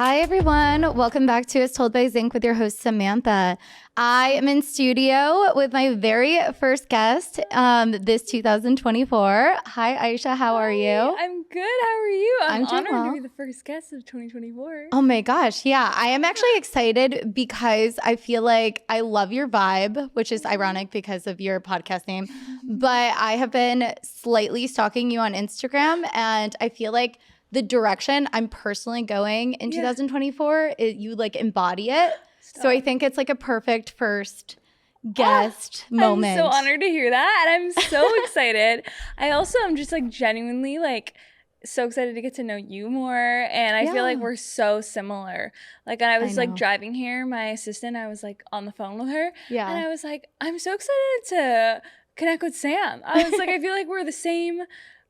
Hi, everyone. Welcome back to As Told by Zink with your host, Samantha. I am in studio with my very first guest this 2024. Hi, Ayesha. How are you? I'm good. How are you? I'm doing honored well. to be the first guest of 2024. Oh my gosh. Yeah, I am actually excited because I feel like I love your vibe, which is ironic because of your podcast name. But I have been slightly stalking you on Instagram, and I feel like the direction I'm personally going in 2024, you like embody it. So I think it's like a perfect first guest moment. I'm so honored to hear that. And I'm so excited. I also am just like genuinely like so excited to get to know you more. And I feel like we're so similar. Like, and I was like driving here, my assistant, I was like on the phone with her. Yeah. And I was like, I'm so excited to connect with Sam. I was like, I feel like we're the same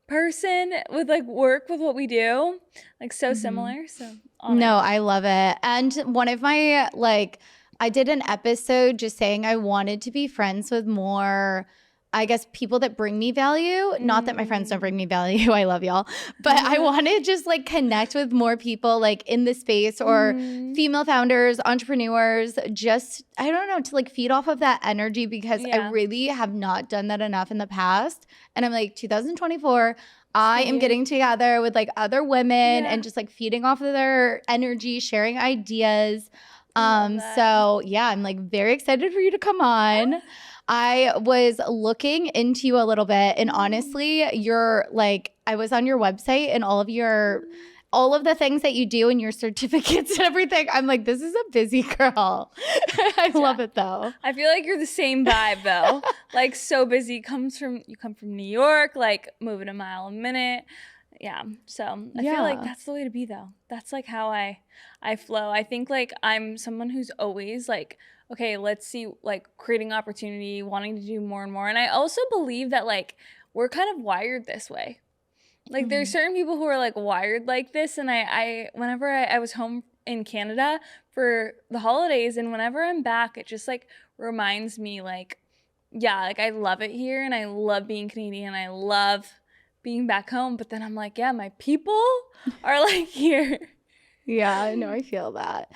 person with like work with what we do, like so similar. So honored. No, I love it. And one of my I did an episode just saying I wanted to be friends with more, I guess, people that bring me value. Not that my friends don't bring me value. I love y'all. But I want to just like connect with more people like in the space or female founders, entrepreneurs, just, I don't know, to like feed off of that energy because I really have not done that enough in the past. And I'm like, 2024, I am getting together with like other women and just like feeding off of their energy, sharing ideas. So yeah, I'm like very excited for you to come on. I was looking into you a little bit, and honestly, you're like, I was on your website and all of the things that you do and your certificates and everything. I'm like, this is a busy girl. I love it though. I feel like you're the same vibe though. Like so busy. You come from New York, like moving a mile a minute. Yeah. So I feel like that's the way to be though. That's like how I flow. I think like I'm someone who's always like, okay, let's see, like creating opportunity, wanting to do more and more. And I also believe that like we're kind of wired this way. Like there's certain people who are like wired like this. And I whenever I was home in Canada for the holidays, and whenever I'm back, it just like reminds me like, yeah, like I love it here and I love being Canadian. I love being back home. But then I'm like, yeah, my people are like here. Yeah, I know. I feel that.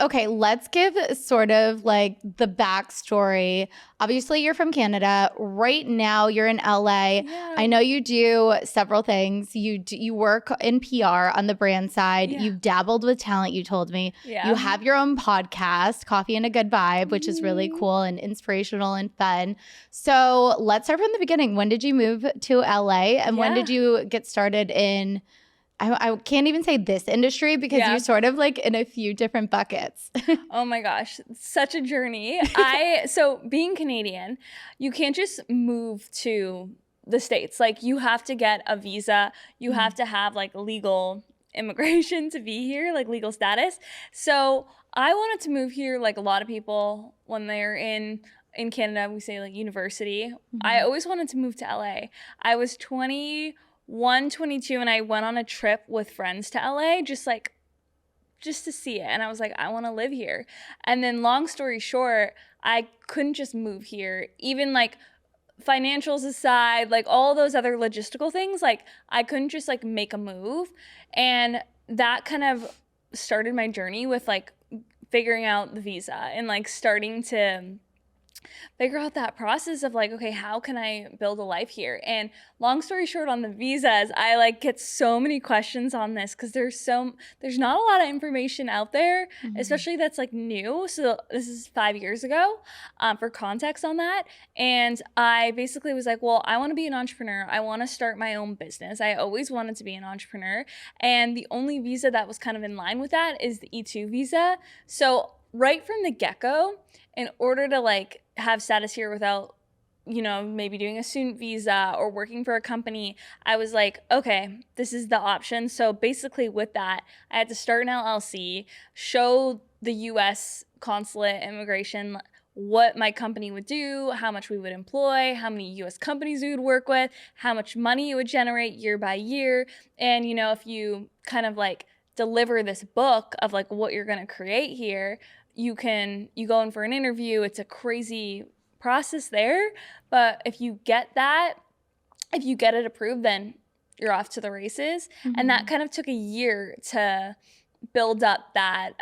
Okay, let's give sort of like the backstory. Obviously, you're from Canada. Right now, you're in LA. Yeah. I know you do several things. You work in PR on the brand side. Yeah. You've dabbled with talent, you told me. Yeah. You have your own podcast, Coffee and a Good Vibe, which is really cool and inspirational and fun. So let's start from the beginning. When did you move to LA? And when did you get started in... I can't even say this industry because you're sort of like in a few different buckets. Oh my gosh, such a journey. So being Canadian, you can't just move to the States. Like you have to get a visa. You have to have like legal immigration to be here, like legal status. So I wanted to move here like a lot of people when they're in Canada, we say like university. I always wanted to move to LA. I was 22, and I went on a trip with friends to LA just to see it. And I was like, I want to live here. And then long story short, I couldn't just move here. Even like financials aside, like all those other logistical things, like I couldn't just like make a move. And that kind of started my journey with like figuring out the visa and like starting to figure out that process of like, okay, how can I build a life here? And long story short, on the visas, I like get so many questions on this because there's not a lot of information out there, especially that's like new. So this is 5 years ago, for context on that. And I basically was like, well, I want to be an entrepreneur. I want to start my own business. I always wanted to be an entrepreneur. And the only visa that was kind of in line with that is the E2 visa. So right from the get-go, in order to like have status here without, maybe doing a student visa or working for a company, I was like, okay, this is the option. So basically with that, I had to start an LLC, show the US consulate immigration what my company would do, how much we would employ, how many US companies we would work with, how much money it would generate year by year. And, if you kind of like deliver this book of like what you're going to create here, you go in for an interview. It's a crazy process there. But if you get it approved, then you're off to the races. And that kind of took a year to build up that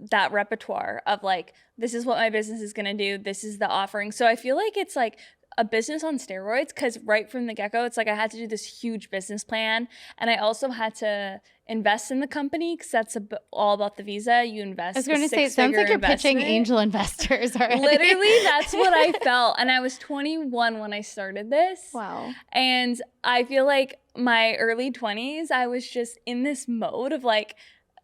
that repertoire of like, this is what my business is gonna do, this is the offering. So I feel like it's like a business on steroids, because right from the get-go, it's like I had to do this huge business plan, and I also had to invest in the company, because that's all about the visa. You invest. I was going to say, it sounds like you're pitching angel investors already. Literally, that's what I felt. And I was 21 when I started this. Wow. And I feel like my early 20s, I was just in this mode of like,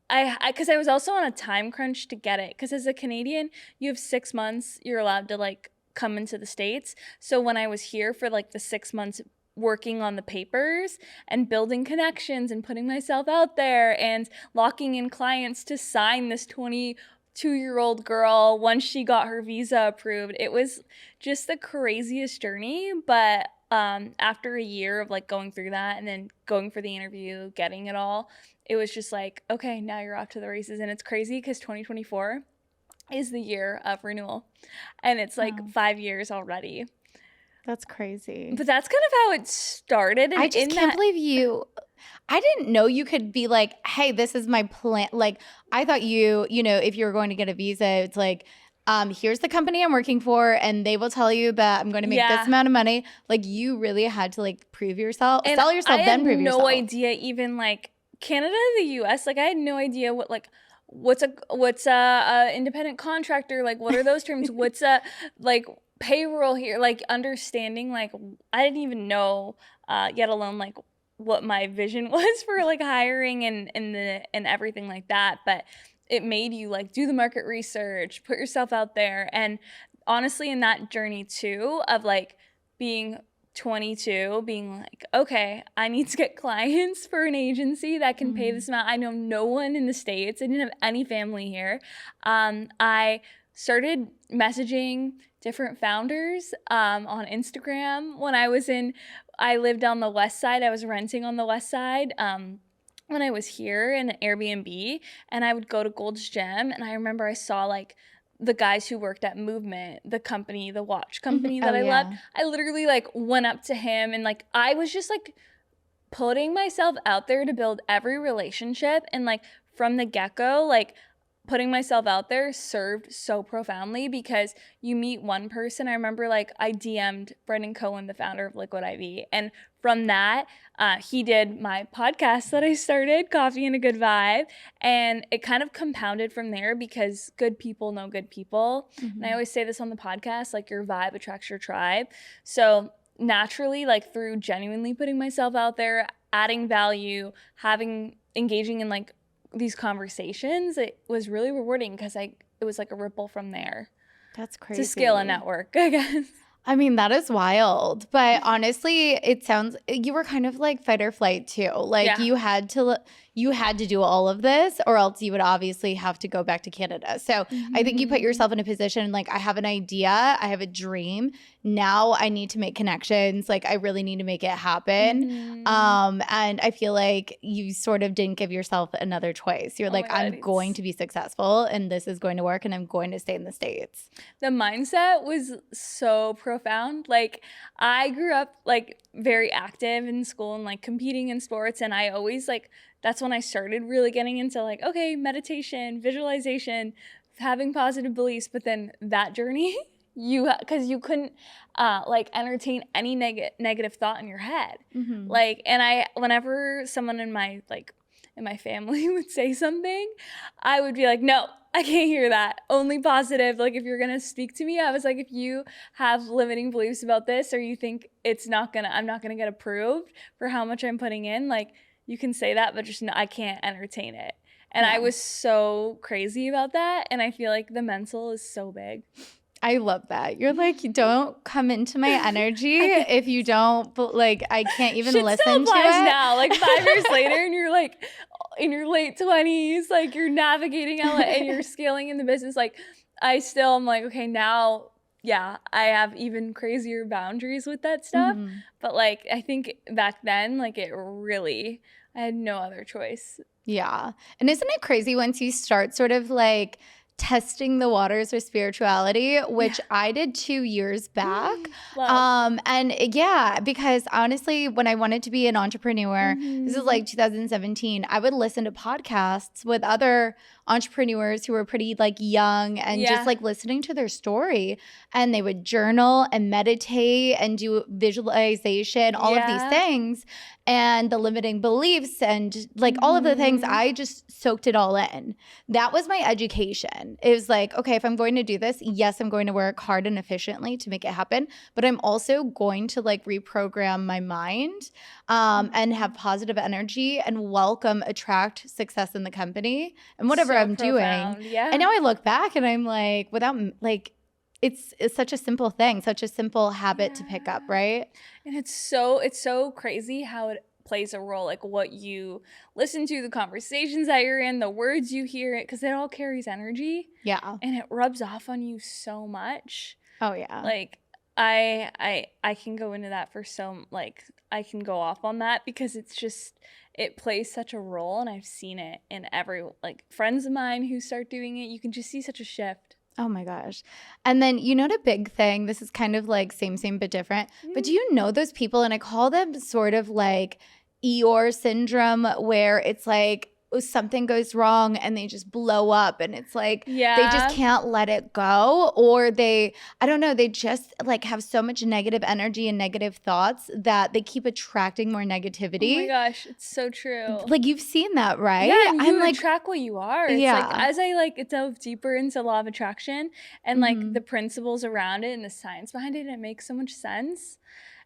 because I was also on a time crunch to get it. Because as a Canadian, you have 6 months, you're allowed to like come into the States. So when I was here for like the 6 months working on the papers and building connections and putting myself out there and locking in clients to sign this 22-year-old girl once she got her visa approved, it was just the craziest journey. But after a year of like going through that and then going for the interview, getting it all, it was just like, okay, now you're off to the races. And it's crazy because 2024 is the year of renewal, and it's like 5 years already. That's crazy. But that's kind of how it started. And I just can't believe I didn't know you could be like, hey, this is my plan. Like, I thought if you were going to get a visa, it's like, here's the company I'm working for, and they will tell you that I'm going to make this amount of money. Like, you really had to like prove yourself, and sell yourself, then prove yourself. I had no idea, even like Canada, the US, like I had no idea what like, what's a independent contractor, like what are those terms, what's a like payroll here, like understanding, like I didn't even know, yet alone like what my vision was for like hiring and everything like that. But it made you like do the market research, put yourself out there. And honestly, in that journey too of like being 22, being like, okay, I need to get clients for an agency that can pay this amount. I know no one in the States. I didn't have any family here. I started messaging different founders on Instagram when I lived on the west side. I was renting on the west side when I was here in an Airbnb, and I would go to Gold's Gym, and I remember I saw like the guys who worked at Movement, the company, the watch company that I loved. I literally like went up to him, and like I was just like putting myself out there to build every relationship, and like from the get-go, like putting myself out there served so profoundly, because you meet one person. I remember like I DM'd Brendan Cohen, the founder of Liquid IV, and from that, he did my podcast that I started, Coffee and a Good Vibe, and it kind of compounded from there, because good people know good people. And I always say this on the podcast, like your vibe attracts your tribe. So naturally, like through genuinely putting myself out there, adding value, engaging in like these conversations, it was really rewarding, because it was like a ripple from there. That's crazy. To scale a network, I guess. I mean, that is wild. But honestly, it sounds, you were kind of like fight or flight too. Like you had to do all of this, or else you would obviously have to go back to Canada. So I think you put yourself in a position like, I have an idea, I have a dream. Now I need to make connections. Like I really need to make it happen. And I feel like you sort of didn't give yourself another choice. You're like, I'm going to be successful, and this is going to work, and I'm going to stay in the States. The mindset was so profound. Like I grew up like very active in school and like competing in sports, and I always like, that's when I started really getting into like, okay, meditation, visualization, having positive beliefs. But then that journey, because you couldn't like entertain any negative thought in your head. Like, and whenever someone in my family would say something, I would be like, no, I can't hear that. Only positive. Like if you're going to speak to me, I was like, if you have limiting beliefs about this, or you think I'm not going to get approved for how much I'm putting in, like you can say that, but just I can't entertain it. And I was so crazy about that. And I feel like the mental is so big. I love that. You're like, don't come into my energy if you don't, like, I can't even listen to it. Now, like 5 years later, and you're like in your late 20s, like you're navigating LA and you're scaling in the business. Like I'm like, okay, now, I have even crazier boundaries with that stuff. But like, I think back then, like I had no other choice. Yeah. And isn't it crazy once you start sort of like testing the waters with spirituality, which I did 2 years back. And yeah, because honestly, when I wanted to be an entrepreneur, this is like 2017, I would listen to podcasts with other entrepreneurs who were pretty like young and just like listening to their story, and they would journal and meditate and do visualization, all of these things, and the limiting beliefs and like all of the things. I just soaked it all in. That was my education. It was like, okay, if I'm going to do this, yes, I'm going to work hard and efficiently to make it happen, but I'm also going to like reprogram my mind and have positive energy and attract success in the company and whatever I'm doing. And now I look back and I'm like, without like, it's such a simple thing, such a simple habit to pick up, right? And it's so crazy how it plays a role, like what you listen to, the conversations that you're in, the words you hear, it because it all carries energy. Yeah. And it rubs off on you so much. Oh yeah. Like I can go into that for I can go off on that because it's just, it plays such a role, and I've seen it in every, like, friends of mine who start doing it. You can just see such a shift. Oh my gosh. And then, you know, the big thing, this is kind of like same but different, but do you know those people, and I call them sort of like Eeyore syndrome, where it's like something goes wrong and they just blow up, and it's like they just can't let it go, or they just like have so much negative energy and negative thoughts that they keep attracting more negativity. Oh my gosh, it's so true. Like, you've seen that, right? Yeah, and you attract what you are. It's like, as I like dove deeper into law of attraction and like the principles around it and the science behind it, it makes so much sense.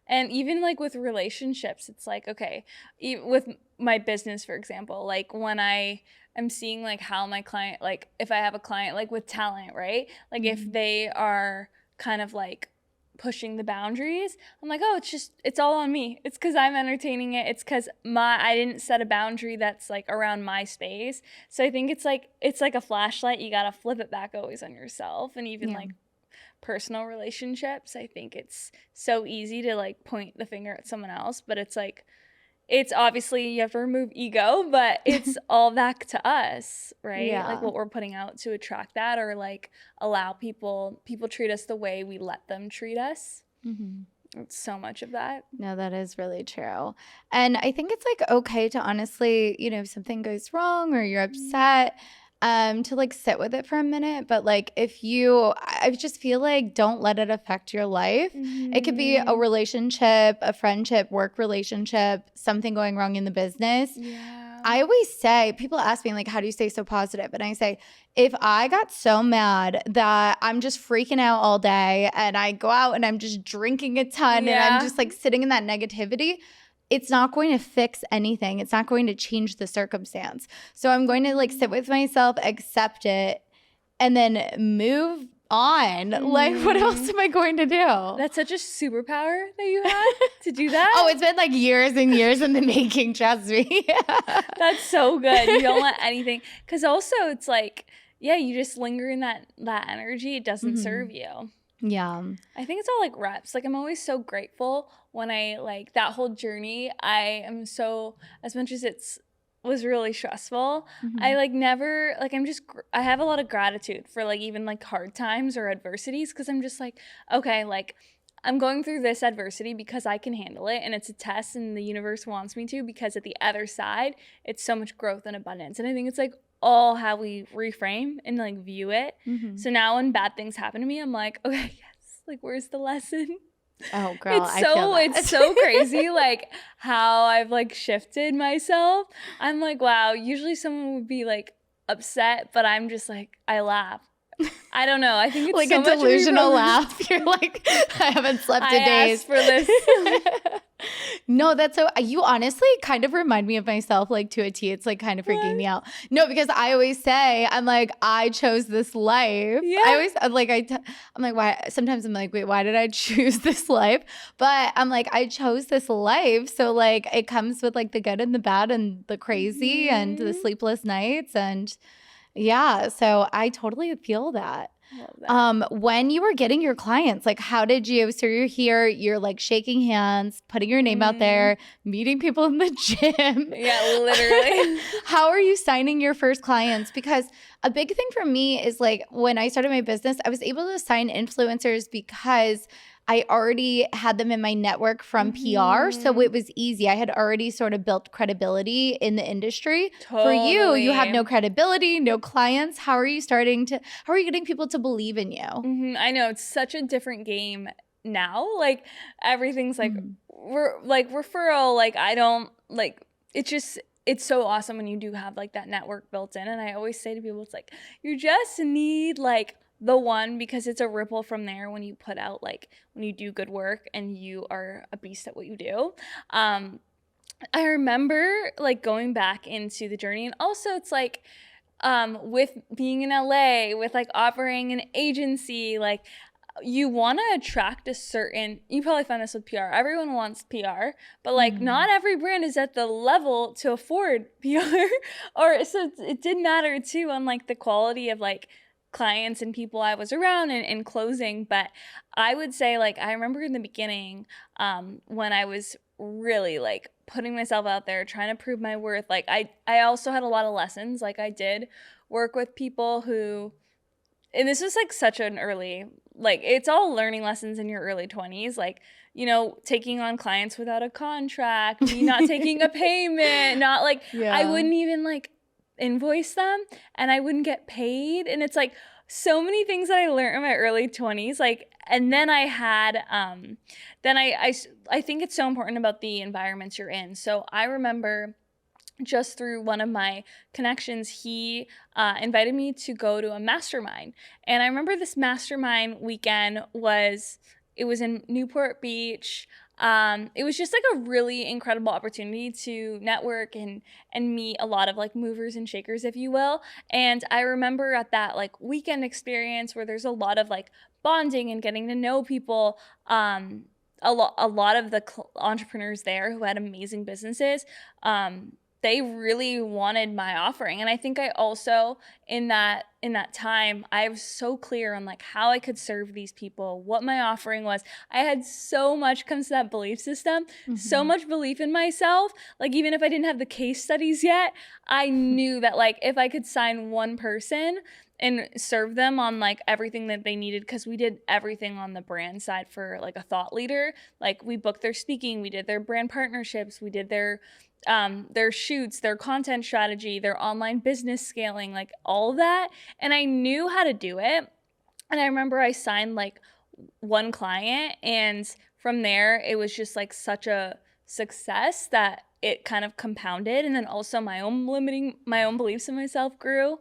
And even like with relationships, it's like, okay, with my business, for example, like when I am seeing like how my client, like if I have a client like with talent, right? Like if they are kind of like pushing the boundaries, I'm like, oh, it's all on me. It's because I'm entertaining it. It's because I didn't set a boundary that's like around my space. So I think it's like a flashlight. You got to flip it back always on yourself. And even like personal relationships, I think it's so easy to like point the finger at someone else, but it's like, it's obviously you have to remove ego, but it's all back to us, right? Like what we're putting out to attract that, or like allow people treat us the way we let them treat us. It's so much of that. No, that is really true. And I think it's like okay to honestly, you know, if something goes wrong or you're upset, to like sit with it for a minute. But like I just feel like don't let it affect your life. It could be a relationship, a friendship, work relationship, something going wrong in the business. I always say, people ask me like, how do you stay so positive? And I say, if I got so mad that I'm just freaking out all day and I go out and I'm just drinking a ton and I'm just like sitting in that negativity, it's not going to fix anything. It's not going to change the circumstance. So I'm going to like sit with myself, accept it, and then move on. Like, what else am I going to do? That's such a superpower that you have to do that. Oh, it's been like years and years in the making, trust me. That's so good. You don't let anything, because also it's like, you just linger in that energy. It doesn't serve you. Yeah. I think it's all like reps. Like, I'm always so grateful when I like that whole journey. I am so, as much as was really stressful, I like never, like I have a lot of gratitude for like even like hard times or adversities, because I'm just like, okay, like I'm going through this adversity because I can handle it, and it's a test and the universe wants me to, because at the other side, it's so much growth and abundance. And I think it's like all how we reframe and like view it. So now when bad things happen to me, I'm like, okay, yes, like where's the lesson? Oh girl, it's so crazy like how I've like shifted myself. I'm like, wow, usually someone would be like upset, but I'm just like, I laugh. I don't know. I think it's like so a much delusional laugh. You're like, I haven't slept in days. Asked for this. No, that's so, you honestly kind of remind me of myself, like to a T. It's like kind of freaking me out. No, because I always say, I'm like, I chose this life. I always like, I'm like, why? Sometimes I'm like, wait, why did I choose this life? But I'm like, I chose this life. So like, it comes with like the good and the bad and the crazy and the sleepless nights. And yeah, so I totally feel that. Love that. When you were getting your clients, like how did you, so you're here, you're like shaking hands, putting your name out there, meeting people in the gym. Yeah, literally. How are you signing your first clients? Because a big thing for me is like when I started my business, I was able to sign influencers because I already had them in my network from PR. So it was easy. I had already sort of built credibility in the industry. For you have no credibility, no clients. How are you getting people to believe in you? I know, it's such a different game now. Like everything's like, we're like referral. Like I don't like, it's so awesome when you do have like that network built in. And I always say to people, it's like, you just need like the one, because it's a ripple from there when you put out, like when you do good work and you are a beast at what you do. I remember like going back into the journey, and also it's like with being in LA, with like operating an agency, like you want to attract a certain, you probably find this with PR, everyone wants PR, but like not every brand is at the level to afford PR. Or so it did matter too on like the quality of like clients and people I was around and closing. But I would say, like, I remember in the beginning when I was really like putting myself out there, trying to prove my worth, like I also had a lot of lessons. Like I did work with people who, and this was like such an early, like it's all learning lessons in your early 20s, like, you know, taking on clients without a contract, me not taking a payment, not like, I wouldn't even like invoice them and I wouldn't get paid. And it's like so many things that I learned in my early 20s, like, and then I had then I think it's so important about the environments you're in. So I remember just through one of my connections, he invited me to go to a mastermind. And I remember this mastermind weekend it was in Newport Beach. It was just like a really incredible opportunity to network and meet a lot of like movers and shakers, if you will. And I remember at that like weekend experience where there's a lot of like bonding and getting to know people, a lot of the entrepreneurs there who had amazing businesses, they really wanted my offering. And I think I also, in that time, I was so clear on like how I could serve these people, what my offering was. I had so much, comes to that belief system, so much belief in myself. Like even if I didn't have the case studies yet, I knew that like if I could sign one person and serve them on like everything that they needed, because we did everything on the brand side for like a thought leader. Like we booked their speaking, we did their brand partnerships, we did their shoots, their content strategy, their online business scaling, like all of that. And I knew how to do it. And I remember I signed like one client, and from there it was just like such a success that it kind of compounded. And then also my own beliefs in myself grew.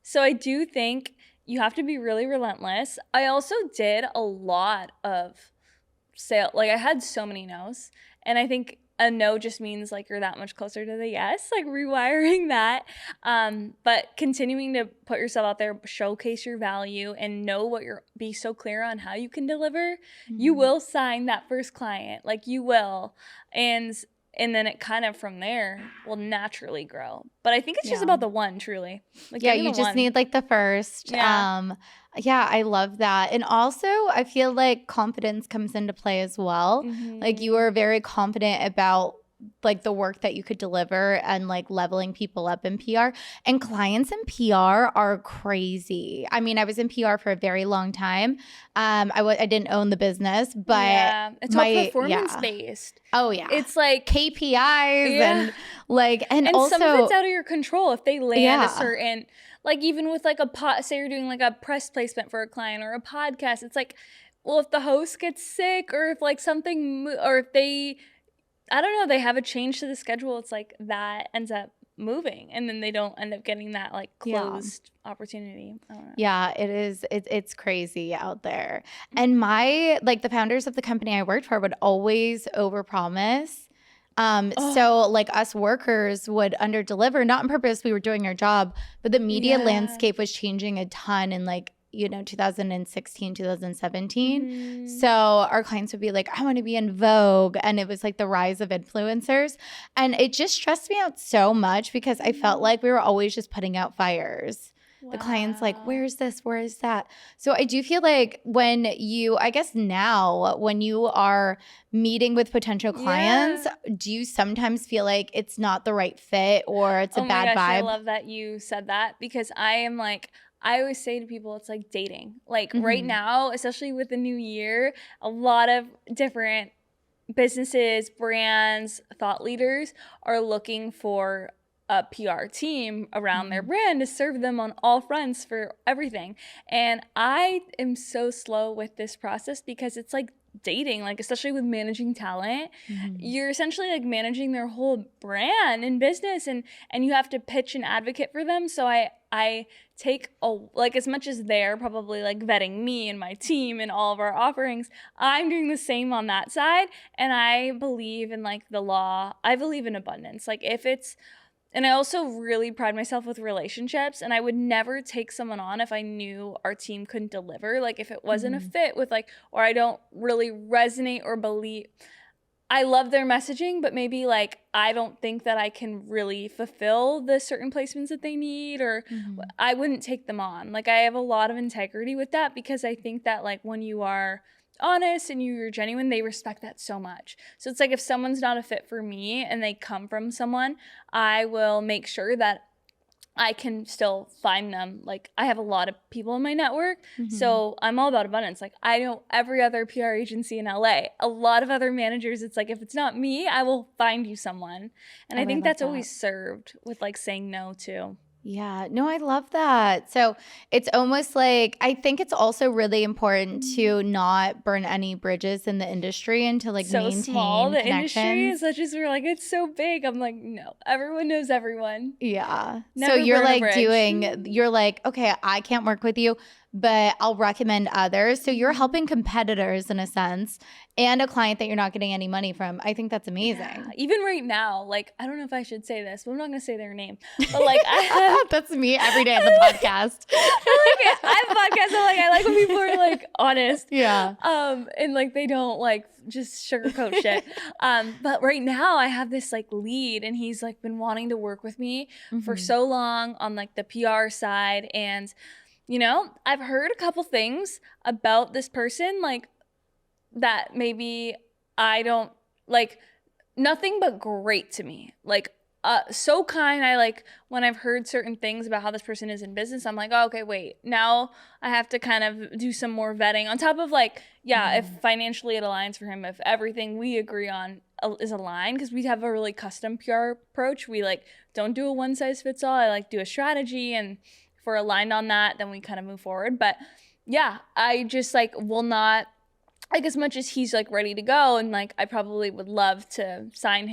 So I do think you have to be really relentless. I also did a lot of sale. Like I had so many no's, and I think a no just means like you're that much closer to the yes, like rewiring that. But continuing to put yourself out there, showcase your value, and be so clear on how you can deliver. You will sign that first client, like you will. And then it kind of from there will naturally grow. But I think it's just about the one, truly. Like you just need like the first. Yeah, I love that. And also, I feel like confidence comes into play as well. Like you were very confident about like the work that you could deliver and like leveling people up in PR. And clients in PR are crazy. I mean, I was in PR for a very long time. I didn't own the business, but it's all performance based. Oh yeah, it's like KPIs and like and also some of it's out of your control. If they land a certain, like even with like say you're doing like a press placement for a client or a podcast, it's like, well, if the host gets sick or if like something, or if they, I don't know, they have a change to the schedule, it's like that ends up moving, and then they don't end up getting that like closed opportunity. I don't know. Yeah, it is. It's crazy out there. And the founders of the company I worked for would always overpromise. So like us workers would underdeliver, not on purpose. We were doing our job, but the media landscape was changing a ton in like, 2016, 2017. So our clients would be like, I want to be in Vogue. And it was like the rise of influencers. And it just stressed me out so much because I felt like we were always just putting out fires. The client's like, Wow. where's this? Where is that? So I do feel like when you, I guess now, when you are meeting with potential clients, Yeah. do you sometimes feel like it's not the right fit or it's a Oh my bad gosh, I vibe? love that you said that because I am like, I always say to people, it's like dating. Like right Mhm. now, especially with the new year, a lot of different businesses, brands, thought leaders are looking for a PR team around their Mhm. brand to serve them on all fronts for everything. And I am so slow with this process because it's like dating, like especially with managing talent, Mhm. you're essentially like managing their whole brand and business, and you have to pitch and advocate for them. So I take a, like, as much as they're probably like vetting me and my team and all of our offerings, I'm doing the same on that side. And I believe in like the law. I believe in abundance. Like if it's, and I also really pride myself with relationships, and I would never take someone on if I knew our team couldn't deliver. Like if it wasn't a Mhm. fit with like, or I don't really resonate or believe, I love their messaging, but maybe like I don't think that I can really fulfill the certain placements that they need, or Mhm. I wouldn't take them on. Like I have a lot of integrity with that because I think that like when you are honest and you're genuine, they respect that so much. So it's like if someone's not a fit for me and they come from someone, I will make sure that I can still find them. Like I have a lot of people in my network, Mhm. so I'm all about abundance. Like I know every other PR agency in LA, a lot of other managers. It's like if it's not me, I will find you someone, and Oh, I I think love that's that. always served with like saying no too. Yeah, no, I love that. So it's almost like I think it's also really important to not burn any bridges in the industry and to like So small, maintain the industry is connections. such as we're like it's so big. I'm like no, everyone knows everyone. Yeah. So Never you're burn a like bridge. you're like, okay, I can't work with you, but I'll recommend others. So you're helping competitors in a sense and a client that you're not getting any money from. I think that's Yeah, amazing. even right now, like I don't know if I should say this, but I'm not gonna say their name. But like I have That's me every day on the podcast. I like it. I have podcasts. I'm like, I like when people are like honest. Yeah. And like they don't like just sugarcoat shit. But right now I have this like lead, and he's like been wanting to work with me for Mhm. so long on like the PR side. And I've heard a couple things about this person, like that maybe I don't like, nothing but great to me. Like so kind. I like when I've heard certain things about how this person is in business, I'm like, oh, okay, wait, now I have to kind of do some more vetting on top of like, yeah, if financially it aligns for him, if everything we agree on is aligned, because we have a really custom PR approach. We like don't do a one size fits all. I like do a strategy, and if we're aligned on that, then we kind of move forward. But yeah, I just like will not, like, as much as he's like ready to go, and like I probably would love to sign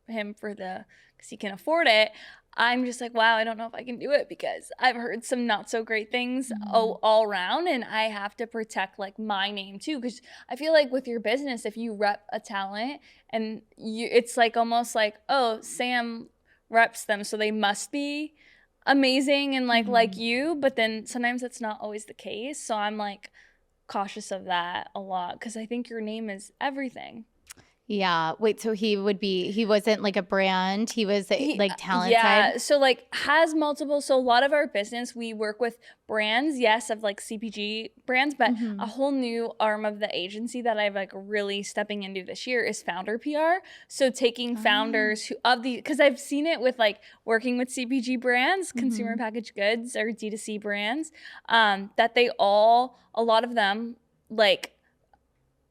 him for the, because he can afford it. I'm just like, wow, I don't know if I can do it because I've heard some not so great things all around, and I have to protect like my name too, because I feel like with your business, if you rep a talent and it's like almost like, oh, Sam reps them, so they must be amazing and like you, but then sometimes that's not always the case. So I'm like cautious of that a lot because I think your name is everything. Yeah. Wait, so he wasn't like a brand. He was like talent Yeah, side. so like has multiple, so a lot of our business we work with brands, yes, of like CPG brands, but a whole new arm of the agency that I've like really stepping into this year is founder PR. So taking founders who of the, because I've seen it with like working with CPG brands, consumer packaged goods or D2C brands, that they all, a lot of them like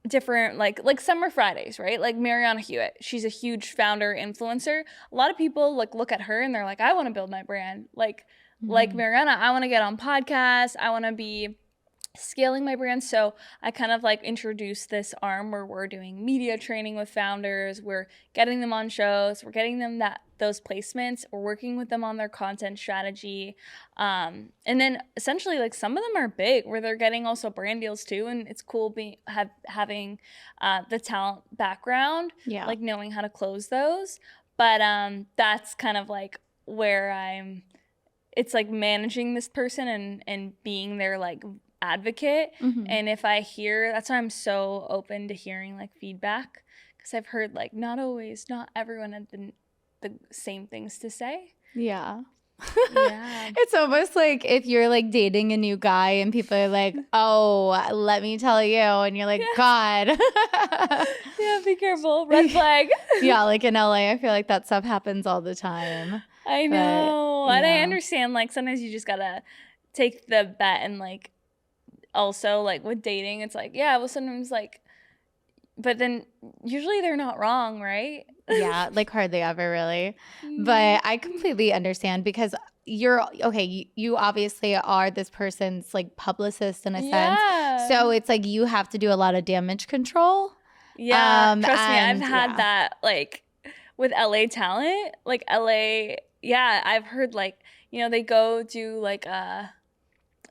different, like Summer Fridays, right? Like Mariana Hewitt, she's a huge founder influencer. A lot of people like look at her and they're like, I want to build my brand like Mariana. I want to get on podcasts, I want to be scaling my brand. So I kind of like introduced this arm where we're doing media training with founders, we're getting them on shows, we're getting them those placements, we're working with them on their content strategy, and then essentially like some of them are big where they're getting also brand deals too, and it's cool having the talent background, Yeah. like knowing how to close those. But that's kind of like where it's like managing this person and being their like advocate. And if I hear, that's why I'm so open to hearing like feedback, because I've heard like not everyone had the same things to say. Yeah. Yeah. It's almost like if you're like dating a new guy and people are like, oh, let me tell you. And you're like, God. Yeah, be careful. Red flag. Yeah, like in LA, I feel like that stuff happens all the time. I know. But, And I yeah. understand, like, sometimes you just gotta take the bet and, like, also, like, with dating, it's like, yeah, well, sometimes, like, but then usually they're not wrong, right? Yeah, like hardly ever really. But I completely understand because you're okay, you obviously are this person's like publicist in a sense. So it's like you have to do a lot of damage control. Yeah, trust me, I've and had yeah. that, like, with LA talent. Like, LA, yeah, I've heard, like, you know, they go do, like,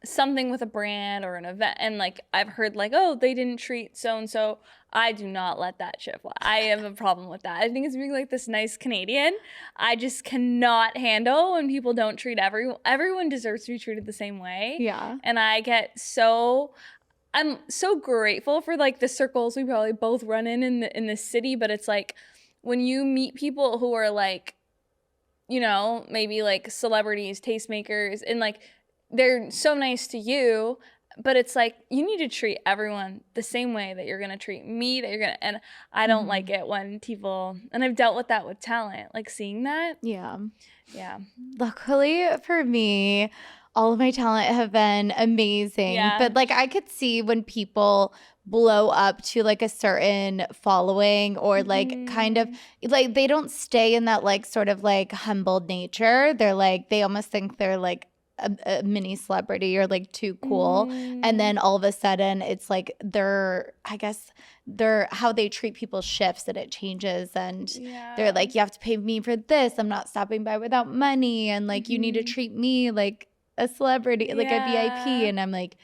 something with a brand or an event, and, like, I've heard, like, oh, they didn't treat so-and-so. I do not let that shit fly. I have a problem with that. I think it's being, like, this nice Canadian. I just cannot handle when people don't treat everyone deserves to be treated the same way. Yeah. And I'm so grateful for, like, the circles we probably both run in the city, but it's like when you meet people who are, like, you know, maybe like celebrities, tastemakers, and, like, they're so nice to you, but it's like you need to treat everyone the same way that you're gonna treat me, and I don't like it when people, and I've dealt with that with talent, like seeing that. Yeah. Yeah. Luckily for me, all of my talent have been amazing. Yeah. But like I could see when people blow up to like a certain following or like kind of like they don't stay in that like sort of like humbled nature. They're like they almost think they're like a mini celebrity or like too cool. And then all of a sudden it's like I guess how they treat people shifts and it changes and they're like, you have to pay me for this. I'm not stopping by without money. And like, you need to treat me like a celebrity, like a VIP. And I'm like,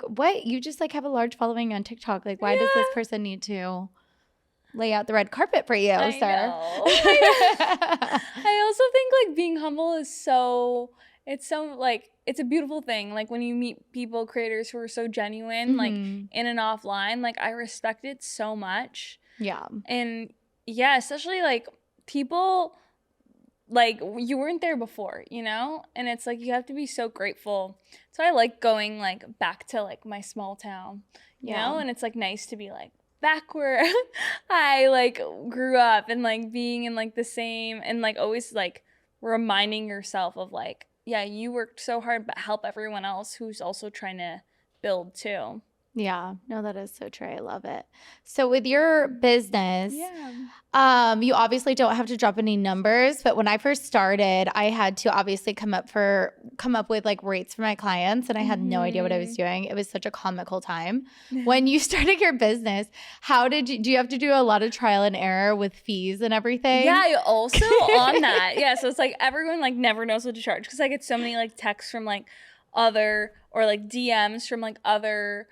what? You just like have a large following on TikTok. Like, why does this person need to lay out the red carpet for you, I sir? I also think like being humble is it's a beautiful thing. Like when you meet people, creators who are so genuine, like in and offline, like I respect it so much. Yeah. And yeah, especially like people, like you weren't there before, you know? And it's like you have to be so grateful. So I like going like back to like my small town, you know? And it's like nice to be like back where I like grew up and like being in like the same and like always like reminding yourself of like, yeah, you worked so hard, but help everyone else who's also trying to build too. Yeah, no, that is so true. I love it. So with your business, you obviously don't have to drop any numbers, but when I first started, I had to obviously come up with like rates for my clients, and I had no idea what I was doing. It was such a comical time. When you started your business, do you have to do a lot of trial and error with fees and everything? Yeah, also on that. Yeah, so it's like everyone like never knows what to charge because I get so many like texts from like other or like DMs from like other,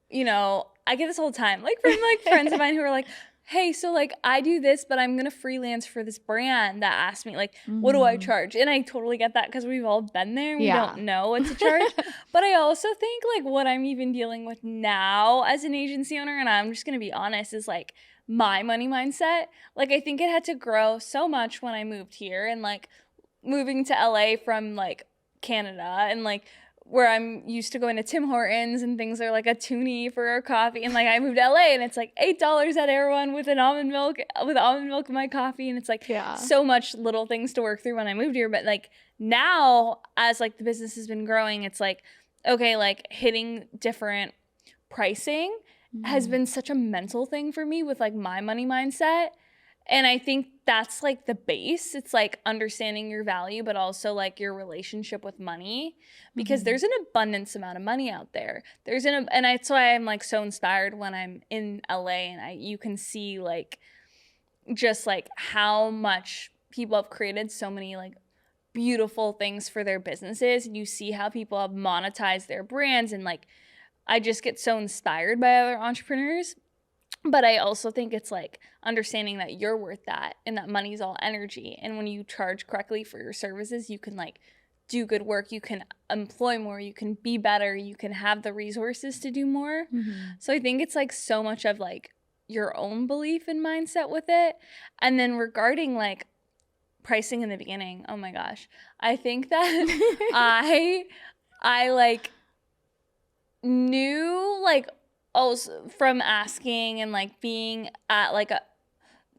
you know, I get this all the time, like from like friends of mine who are like, hey, so like I do this, but I'm gonna freelance for this brand that asked me like, what do I charge? And I totally get that because we've all been there. We don't know what to charge. But I also think like what I'm even dealing with now as an agency owner, and I'm just gonna be honest, is like my money mindset. Like I think it had to grow so much when I moved here and like moving to LA from like Canada and like where I'm used to going to Tim Hortons and things are like a toonie for a coffee. And like I moved to LA and it's like $8 at Erewhon with almond milk in my coffee. And it's like so much little things to work through when I moved here. But like now as like the business has been growing, it's like, okay, like hitting different pricing has been such a mental thing for me with like my money mindset. And I think that's like the base. It's like understanding your value, but also like your relationship with money, because there's an abundance amount of money out there. And that's why I'm like so inspired when I'm in LA and you can see like just like how much people have created so many like beautiful things for their businesses. And you see how people have monetized their brands, and like I just get so inspired by other entrepreneurs. But I also think it's like understanding that you're worth that and that money's all energy. And when you charge correctly for your services, you can like do good work, you can employ more, you can be better, you can have the resources to do more. So I think it's like so much of like your own belief and mindset with it. And then regarding like pricing in the beginning, oh my gosh, I think that I like knew like also from asking and like being at like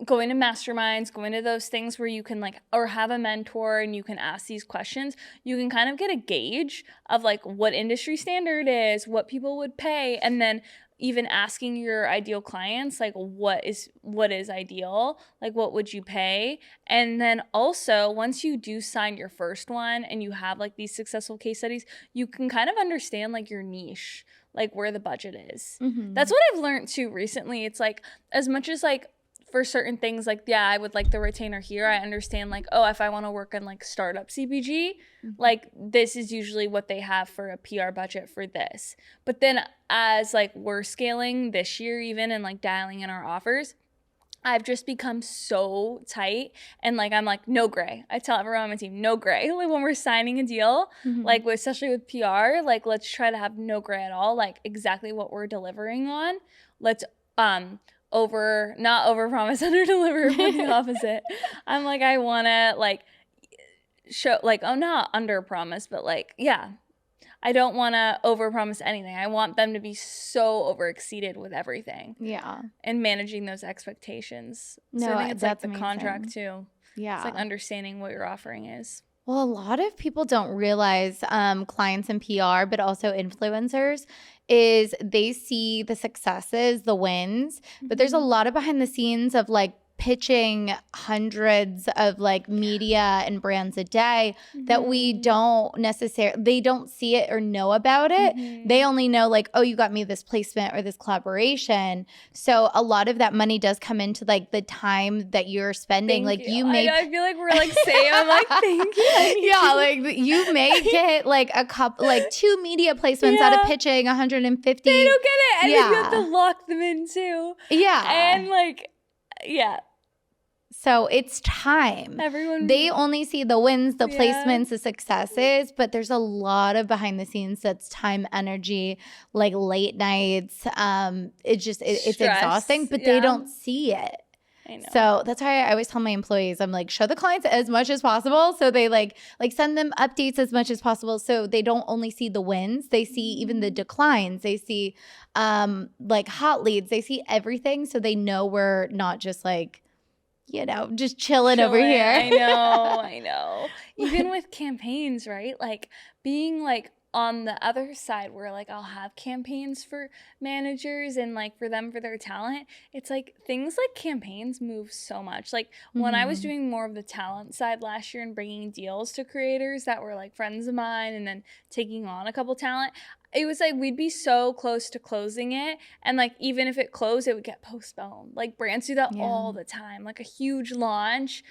going to masterminds, going to those things where you can like, or have a mentor and you can ask these questions, you can kind of get a gauge of like what industry standard is, what people would pay, and then even asking your ideal clients like what is ideal, like what would you pay. And then also once you do sign your first one and you have like these successful case studies, you can kind of understand like your niche, like where the budget is. That's what I've learned too recently. It's like as much as like for certain things, like, yeah, I would like the retainer here. I understand, like, oh, if I want to work in, like, startup CPG, like, this is usually what they have for a PR budget for this. But then as, like, we're scaling this year even and, like, dialing in our offers, I've just become so tight. And, like, I'm like, no gray. I tell everyone on my team, no gray. Like, when we're signing a deal, like, especially with PR, like, let's try to have no gray at all. Like, exactly what we're delivering on. Let's, not over promise, under deliver, but the opposite. I'm like, I want to like show like, oh, not under promise, but like, yeah, I don't want to over promise anything. I want them to be so over exceeded with everything. Yeah. And managing those expectations. No, so I think it's like that's the amazing. Contract too. Yeah. It's like understanding what your offering is. Well, a lot of people don't realize, clients in PR, but also influencers, is they see the successes, the wins, but there's a lot of behind the scenes of like pitching hundreds of like media and brands a day that we don't necessarily, they don't see it or know about it. They only know like, oh, you got me this placement or this collaboration. So a lot of that money does come into like the time that you're spending. Thank like you. I feel like we're like saying, I'm like, thank you. Yeah, like you may get like a couple, like 2 media placements out of pitching 150. They don't get it. And then you have Yeah. to lock them in too. Yeah. And like, yeah. So it's time. They only see the wins, the placements, the successes, but there's a lot of behind the scenes that's time, energy, like late nights. It's exhausting, but they don't see it. I know. So that's why I always tell my employees, I'm like, show the clients as much as possible. So they like send them updates as much as possible. So they don't only see the wins, they see even the declines. They see like hot leads. They see everything. So they know we're not just like, just chilling over here. I know. Even with campaigns, right? Like being like on the other side where like I'll have campaigns for managers and like for them for their talent. It's like things like campaigns move so much. Like when I was doing more of the talent side last year and bringing deals to creators that were like friends of mine and then taking on a couple talent, it was like we'd be so close to closing it, and like even if it closed, it would get postponed. Like brands do that all the time, like a huge launch,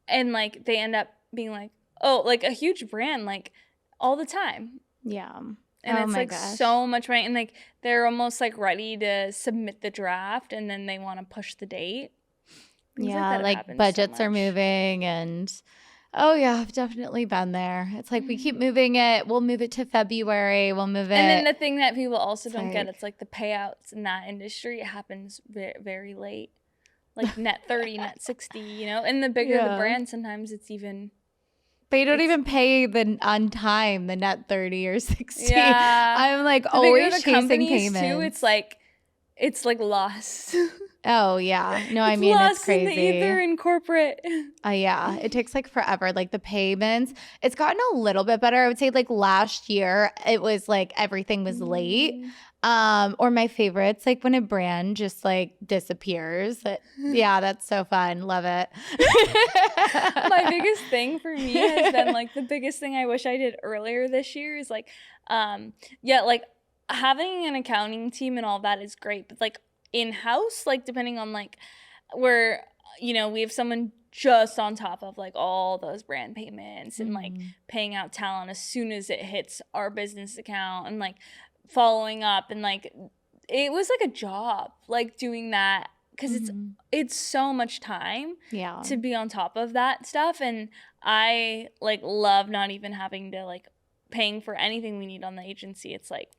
and like they end up being like, oh, like a huge brand, like all the time. Yeah. And it's like so much money, and like they're almost like ready to submit the draft, and then they want to push the date. Things like budgets are moving and oh yeah, I've definitely been there. It's like we keep moving it. We'll move it to February. We'll move it. And then the thing that people also don't get, it's like the payouts in that industry, it happens very, very late. Like net 30, net 60, And the bigger the brand, sometimes it's even. They don't even pay on time, the net 30 or 60. Yeah. I'm like always chasing payments. Too, it's like lost. Oh, yeah. No, I mean, it's crazy. In the ether in corporate. Yeah. It takes like forever. Like the payments, it's gotten a little bit better. I would say like last year, it was like everything was late. Or my favorites, like when a brand just like disappears. Yeah, that's so fun. Love it. My biggest thing for me has been like the biggest thing I wish I did earlier this year is like, like having an accounting team and all that is great, but like in-house, like depending on like where, we have someone just on top of like all those brand payments and like paying out talent as soon as it hits our business account and like following up, and like it was like a job like doing that because it's so much time to be on top of that stuff. And I like love not even having to like paying for anything we need on the agency. It's like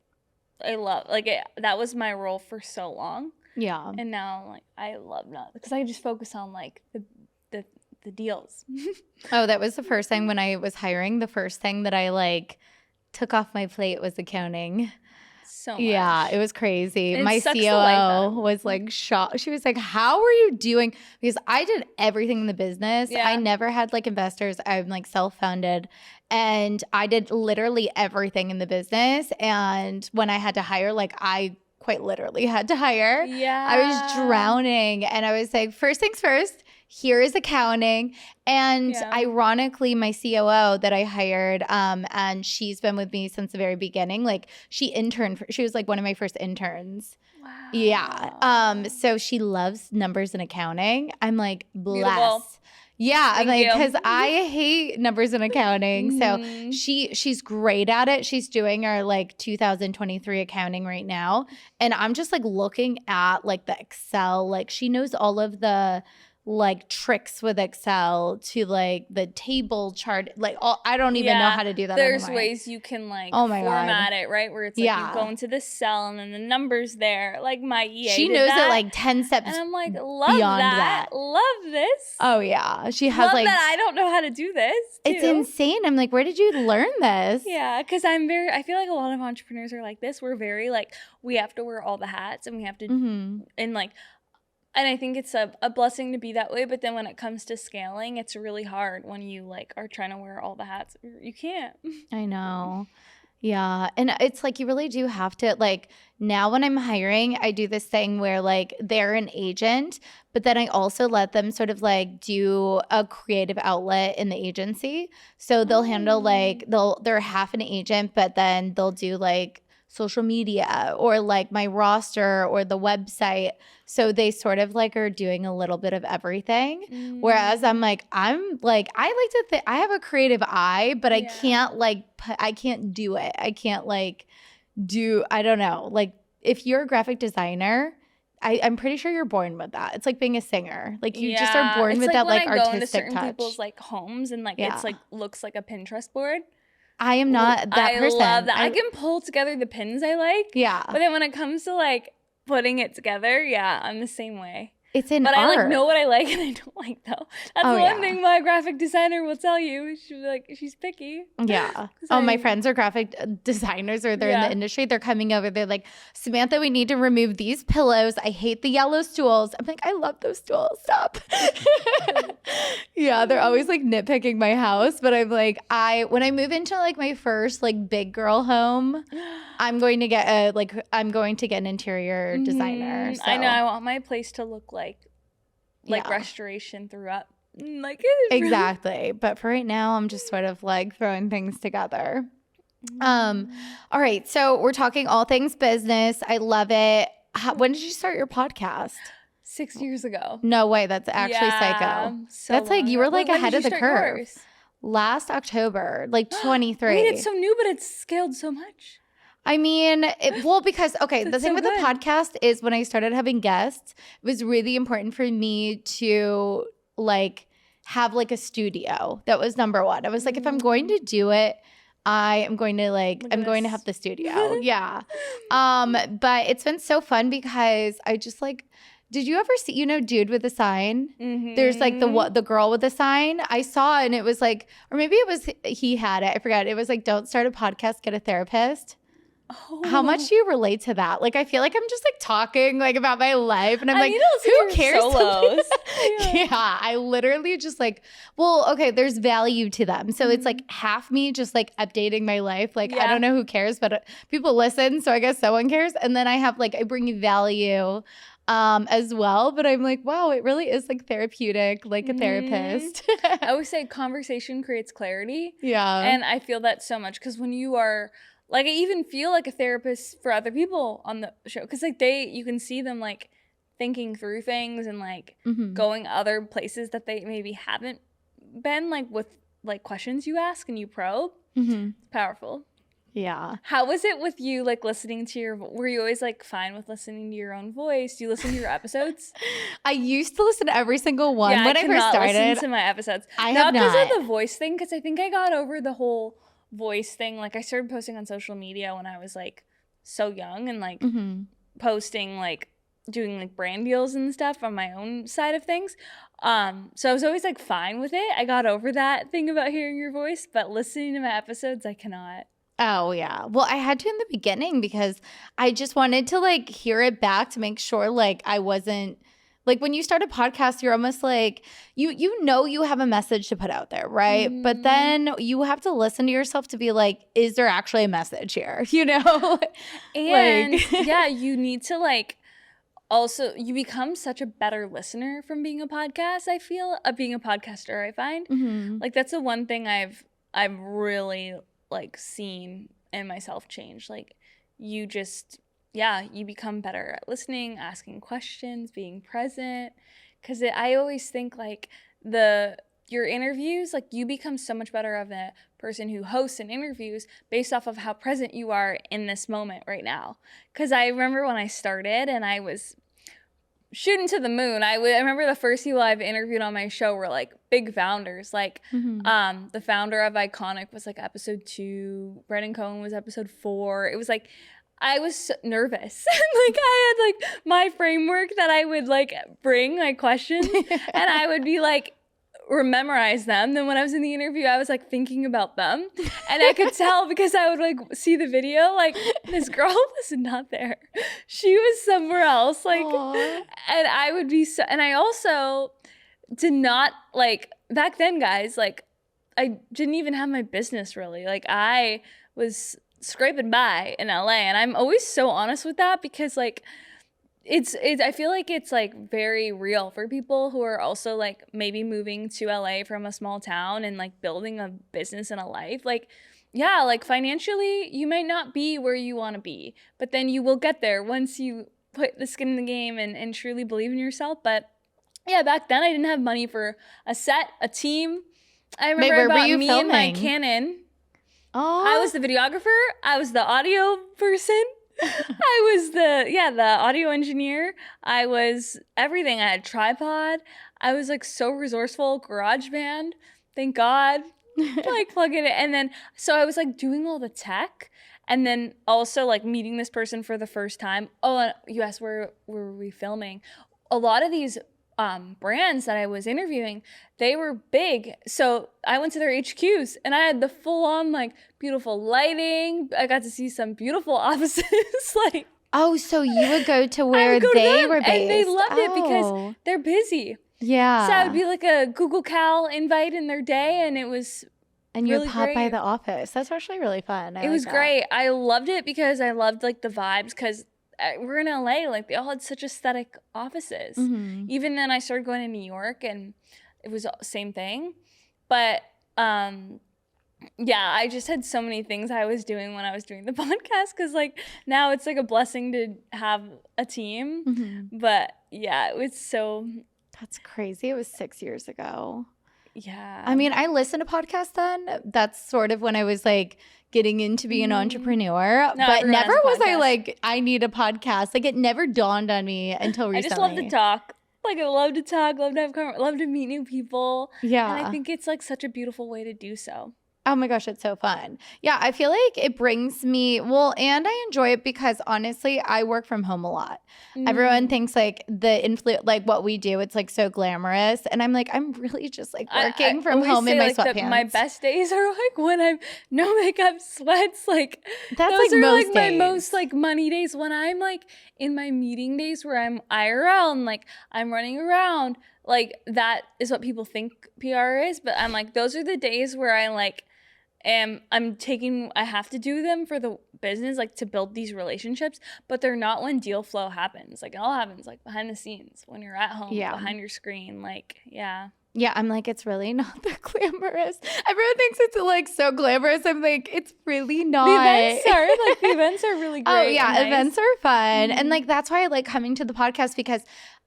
I love like that was my role for so long. Yeah. And now like I love not because I just focus on like the the deals. Oh, that was the first thing when I was hiring. The first thing that I like took off my plate was accounting. So much. Yeah, it was crazy. It My sucks the life out of COO it. was like shocked. She was like, "How are you doing?" Because I did everything in the business. Yeah. I never had like investors. I'm like self-funded, and I did literally everything in the business. And when I had to hire, like I quite literally had to hire. Yeah. I was drowning, and I was like, first things first. Here is accounting. And Yeah. ironically, my COO that I hired, and she's been with me since the very beginning. Like she interned, she was like one of my first interns. Wow. Yeah. So she loves numbers and accounting. I'm like, bless. Beautiful. Yeah. I'm Thank like, you. because I hate numbers and accounting. So Mhm. she's great at it. She's doing our like 2023 accounting right now. And I'm just like looking at like the Excel. Like she knows all of the like tricks with Excel to like the table chart. Like all, I don't even know how to do that There's anymore. ways you can like Oh my format God. it, right? Where it's like you go into the cell and then the numbers there. Like my EA She did knows that, it like 10 steps and I'm like, love beyond that. Love this. Oh yeah. She has love like that I don't know how to do this too. It's insane. I'm like, where did you learn this? Yeah, because I feel like a lot of entrepreneurs are like this. We're very like, we have to wear all the hats and we have to, and like, and I think it's a blessing to be that way. But then when it comes to scaling, it's really hard when you like are trying to wear all the hats. You can't. I know. Yeah. And it's like you really do have to like now when I'm hiring, I do this thing where like they're an agent, but then I also let them sort of like do a creative outlet in the agency. So they'll handle like they're half an agent, but then they'll do like social media or like my roster or the website. So they sort of like are doing a little bit of everything. Whereas I like to think I have a creative eye, but I can't like I can't do it. I can't like do, I don't know. Like if you're a graphic designer, I'm pretty sure you're born with that. It's like being a singer. Like you just are born with that like when I go into artistic certain touch. people's like homes and like it's like looks like a Pinterest board. I am not that person. I love that. I can pull together the pins I like. Yeah. But then when it comes to like putting it together, I'm the same way. It's an art. art. I like know what I like and I don't like though. That's one thing my graphic designer will tell you. She'll be like, she's picky. Yeah. Oh, my friends are graphic designers or they're in the industry. They're coming over. They're like, Samantha, we need to remove these pillows. I hate the yellow stools. I'm like, I love those stools. Stop. Yeah. They're always like nitpicking my house. But I'm like, when I move into like my first like big girl home, I'm going to get an interior designer. So. I know. I want my place to look like restoration threw up. Like exactly. But for right now, I'm just sort of like throwing things together. All right. So we're talking all things business. I love it. When did you start your podcast? 6 years ago. No way. That's actually psycho. So that's like you were like ahead of the curve. Yours? Last October, like 23. Wait, it's so new, but it's scaled so much. I mean, because, okay, the thing with the podcast is when I started having guests, it was really important for me to like have like a studio. That was number one. I was like, if I'm going to do it, I am going to going to have the studio. Yeah. But it's been so fun because I just like, did you ever see, Dude with a Sign? Mm-hmm. There's like the girl with the sign. I saw and it was like, or maybe it was, he had it. I forgot. It was like, don't start a podcast, get a therapist. Oh. How much do you relate to that? Like, I feel like I'm just like talking like about my life and I'm like, who cares? Solos. Yeah, I literally just like, okay, there's value to them. So it's like half me just like updating my life. Like, I don't know who cares, but people listen. So I guess someone cares. And then I have like, I bring you value as well. But I'm like, wow, it really is like therapeutic, like a therapist. I always say conversation creates clarity. Yeah. And I feel that so much because when you are, like, I even feel like a therapist for other people on the show because, like, you can see them, like, thinking through things and, like, going other places that they maybe haven't been, like, with, like, questions you ask and you probe. It's powerful. Yeah. How was it with you, like, listening to were you always, like, fine with listening to your own voice? Do you listen to your episodes? I used to listen to every single one when I first started. Listen to my episodes. I have not. Not because of the voice thing, because I think I got over the whole voice thing. Like I started posting on social media when I was like so young and like posting like doing like brand deals and stuff on my own side of things. So I was always like fine with it. I got over that thing about hearing your voice, but listening to my episodes, I cannot. Oh, yeah. Well, I had to in the beginning because I just wanted to like hear it back to make sure like I wasn't like when you start a podcast, you're almost like you know you have a message to put out there, right? But then you have to listen to yourself to be like, is there actually a message here? You know? And Like- yeah, you need to like also you become such a better listener from being a podcast, I feel, being a podcaster, I find. Mhm. Like that's the one thing I've really like seen in myself change. Like you just you become better at listening, asking questions, being present. Because I always think like your interviews, like you become so much better of a person who hosts and interviews based off of how present you are in this moment right now. Because I remember when I started and I was shooting to the moon. I remember the first people I've interviewed on my show were like big founders. Like the founder of Iconic was like episode 2. Brendan Cohen was episode 4. It was like I was so nervous. Like I had like my framework that I would like bring like questions and I would be like memorize them. Then when I was in the interview, I was like thinking about them and I could tell because I would like see the video, like this girl was not there. She was somewhere else. Like, Aww. and I would be so, and I also did not like back then, guys, like I didn't even have my business really. Like I was scraping by in LA and I'm always so honest with that because like, it's I feel like it's like very real for people who are also like maybe moving to LA from a small town and like building a business and a life. Like, yeah, like financially you might not be where you want to be, but then you will get there once you put the skin in the game and truly believe in yourself. But yeah, back then I didn't have money for a set, a team. I remember where were about you me and my filming? Canon. Oh, I was the videographer. I was the audio person. I was the audio engineer. I was everything. I had a tripod. I was like so resourceful. GarageBand, thank God. Like plug it in. And then so I was like doing all the tech and then also like meeting this person for the first time. Oh, and you asked where were we filming? A lot of these brands that I was interviewing, they were big. So I went to their HQs and I had the full on like beautiful lighting. I got to see some beautiful offices. Like, oh, so you would go to I where would go to they them, were based. and they loved it Oh. because they're busy. Yeah. So I would be like a Google Cal invite in their day, and it was and you really would pop by great. the office. That's actually really fun. I it like was that. great. I loved it because I loved like the vibes because we're in LA. Like they all had such aesthetic offices. Mhm. Even then, I started going to New York, and it was the same thing. But yeah, I just had so many things I was doing when I was doing the podcast because like now it's like a blessing to have a team. Mhm. But yeah, it was so That's crazy. It was 6 years ago. yeah. I mean, I listened to podcasts then. That's sort of when I was like getting into being an entrepreneur. No, but everyone has never a was I podcast. like, I need a podcast. Like it never dawned on me until I recently. just love to talk. Like I love to talk, love to have love to meet new people. Yeah. And I think it's like such a beautiful way to do so. Oh my gosh, it's so fun. Yeah, I feel like it brings me, well, and I enjoy it because honestly, I work from home a lot. Everyone thinks like like what we do, it's like so glamorous. And I'm like, I'm really just like working from always home in say, my like, sweatpants. my best days are like when I'm no makeup, sweats. Like That's those like are most like my days. most like money days. When I'm like in my meeting days where I'm IRL and like I'm running around, like that is what people think PR is. But I'm like, those are the days where I like I have to do them for the business, like to build these relationships, but they're not when deal flow happens. Like it all happens like behind the scenes when you're at home, Yeah. behind your screen. Like, yeah. Yeah, I'm like, it's really not that glamorous. Everyone thinks it's like so glamorous. I'm like, it's really not. The events are really great. Oh yeah, and nice. events are fun. And like that's why I like coming to the podcast because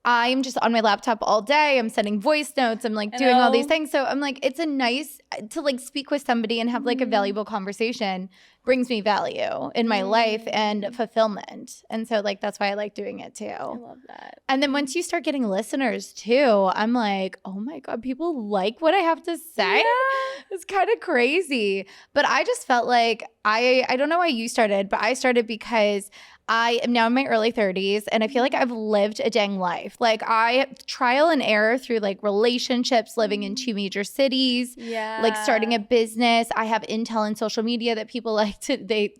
I'm just on my laptop all day. I'm sending voice notes. I'm like doing all these things. So I'm like, it's a nice to like speak with somebody and have like a valuable conversation brings me value in my life and fulfillment. And so like that's why I like doing it too. I love that. And then once you start getting listeners too, I'm like, oh my God, people like what I have to say. Yeah. It's kind of crazy. But I just felt like I don't know why you started, but I started because I am now in my early 30s and I feel like I've lived a dang life. Like I trial and error through like relationships, living in 2 major cities, like starting a business. I have intel in social media that people like to, they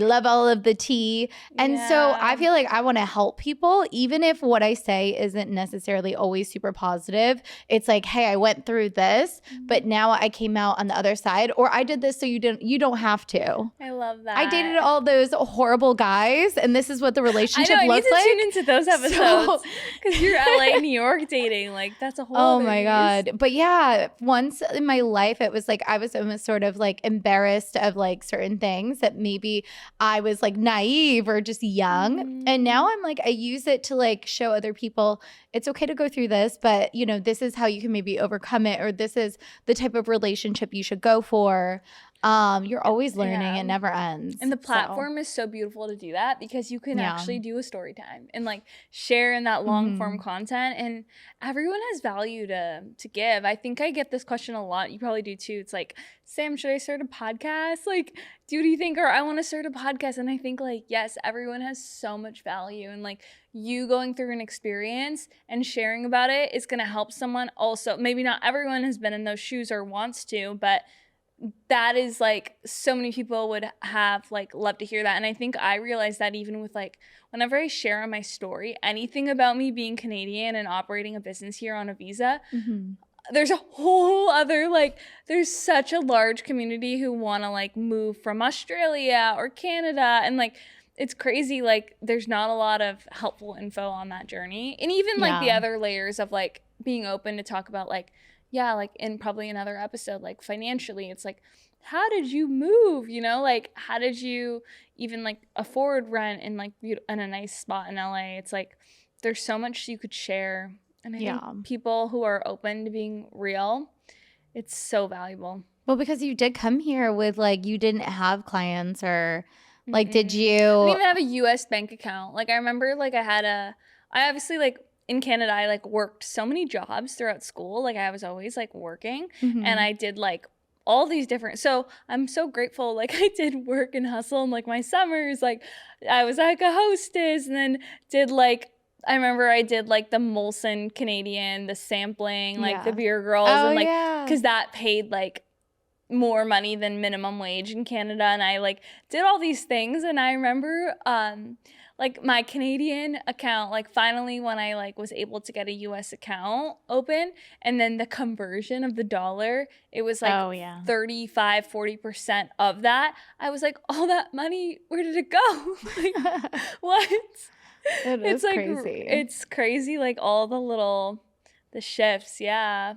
love all of the tea. And so I feel like I want to help people, even if what I say isn't necessarily always super positive. It's like, hey, I went through this, but now I came out on the other side, or I did this so you don't have to. I love that. I dated all those horrible guys, and this is what the relationship I looks like. I need to tune into those episodes because you're LA, New York dating. Like that's a whole other my God. But yeah, once in my life, it was like I was almost sort of like embarrassed of like certain things that maybe I was like naive or just young. And now I'm like, I use it to like show other people it's okay to go through this, but you know, this is how you can maybe overcome it, or this is the type of relationship you should go for. You're always learning. It never ends. And the platform is so beautiful to do that because you can actually do a story time and like share in that long form content, and everyone has value to give. I think I get this question a lot. You probably do too. It's like, Sam, should I start a podcast? Like, do you think, or I want to start a podcast? And I think like, yes, everyone has so much value, and like you going through an experience and sharing about it is going to help someone also. Maybe not everyone has been in those shoes or wants to, but that is like so many people would have like love to hear that. And I think I realized that even with like whenever I share on my story anything about me being Canadian and operating a business here on a visa, there's a whole other like there's such a large community who want to like move from Australia or Canada, and like it's crazy, like there's not a lot of helpful info on that journey. And even like the other layers of like being open to talk about like like in probably another episode, like financially, it's like, how did you move? You know, like how did you even like afford rent in like in a nice spot in LA? It's like there's so much you could share, and I think people who are open to being real, it's so valuable. Well, because you did come here with like you didn't have clients, or like did you? I didn't even have a U.S. bank account. Like I remember, like I obviously like. In Canada, I like worked so many jobs throughout school. Like I was always like working, and I did like all these different. So I'm so grateful. Like I did work and hustle in like my summers. Like I was like a hostess, and then did like I remember I did like the Molson Canadian, the sampling, like the beer girls, and like because that paid like more money than minimum wage in Canada, and I like did all these things. And I remember like my Canadian account, like finally when I like was able to get a US account open, and then the conversion of the dollar, it was like 35-40% of that. I was like, all that money, where did it go? Like, what? It's like crazy. It's crazy, like all the shifts,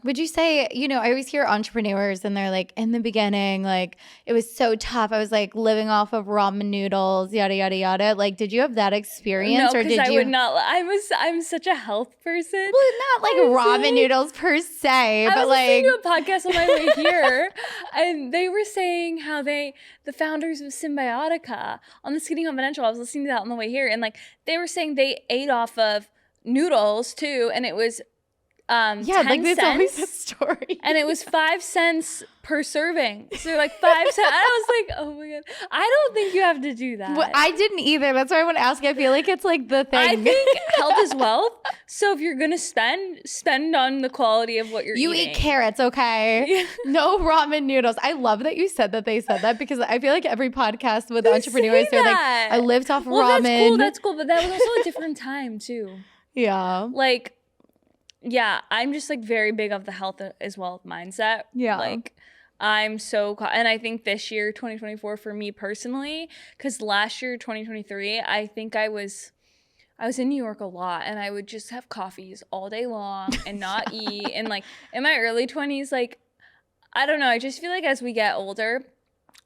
Would you say, you know, I always hear entrepreneurs and they're like, in the beginning, like, it was so tough. I was like living off of ramen noodles, yada, yada, yada. Like, did you have that experience? No, or did I you? would not. I'm such a health person. Well, not like ramen noodles per se, but like. I was listening to a podcast on my way here, and they were saying how the founders of Symbiotica on the Skinny Confidential, I was listening to that on the way here, and like they were saying they ate off of noodles too, and it was 10 like there's cents, always that story. and it was 5 cents per serving. So like 5 cents. I was like, oh my God. I don't think you have to do that. Well, I didn't either. That's why I want to ask. I feel like it's like the thing. I think health is wealth. So if you're going to spend on the quality of what you're eating. You eat carrots, okay? No ramen noodles. I love that you said that they said that, because I feel like every podcast with entrepreneurs, they're like, I lived off ramen. That's cool. But that was also a different time too. Yeah. Like, yeah, I'm just like very big of the health as well mindset. Yeah. Like I'm so, and I think this year, 2024 for me personally, because last year, 2023, I think I was in New York a lot, and I would just have coffees all day long and not eat. And like in my early 20s, like, I don't know, I just feel like as we get older,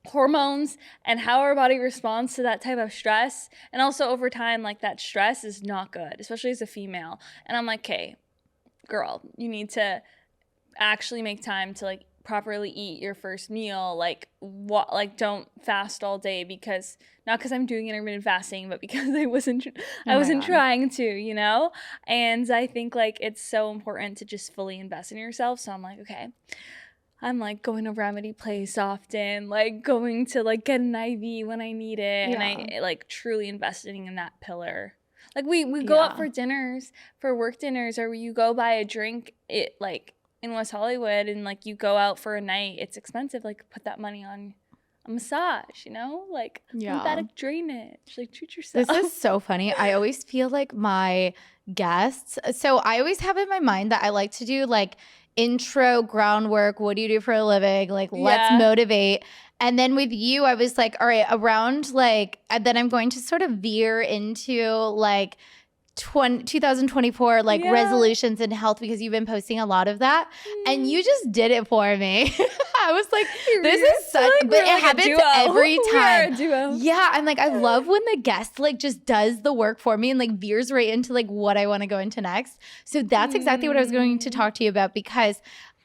hormones and how our body responds to that type of stress, and also over time, like that stress is not good, especially as a female. And I'm like, okay, girl, you need to actually make time to like properly eat your first meal. Like what? Like don't fast all day, because not because I'm doing intermittent fasting, but because I wasn't trying to, you know. And I think like it's so important to just fully invest in yourself. So I'm like, okay, I'm like going to Remedy Place often, like going to like get an IV when I need it. And I like truly investing in that pillar. Like we go out for dinners, for work dinners, or you go buy a drink like in West Hollywood and like you go out for a night. It's expensive. Like put that money on a massage, you know, like lymphatic drainage, like treat yourself. This is so funny. I always feel like my guests, so I always have in my mind that I like to do like intro groundwork. What do you do for a living? Like, let's motivate. And then with you, I was like, all right, around like, then I'm going to sort of veer into like 2024 like resolutions in health, because you've been posting a lot of that and you just did it for me. I was like, this is such, like, but it like happens every time. We are a duo. Yeah, I'm like, I love when the guest like just does the work for me and like veers right into like what I want to go into next. So that's exactly what I was going to talk to you about, because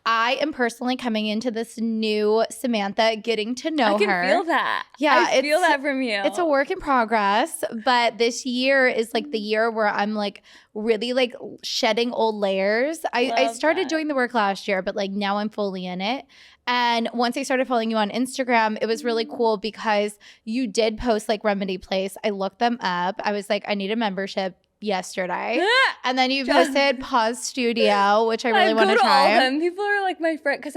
I am personally coming into this new Samantha, getting to know her. I can feel that. Yeah, I feel that from you. It's a work in progress, but this year is like the year where I'm like really like shedding old layers. I started doing the work last year, but like now I'm fully in it. And once I started following you on Instagram, it was really cool because you did post like Remedy Place. I looked them up. I was like, I need a membership yesterday. And then you posted Pause Studio, which I really want to try. All of them. People are like my friend, because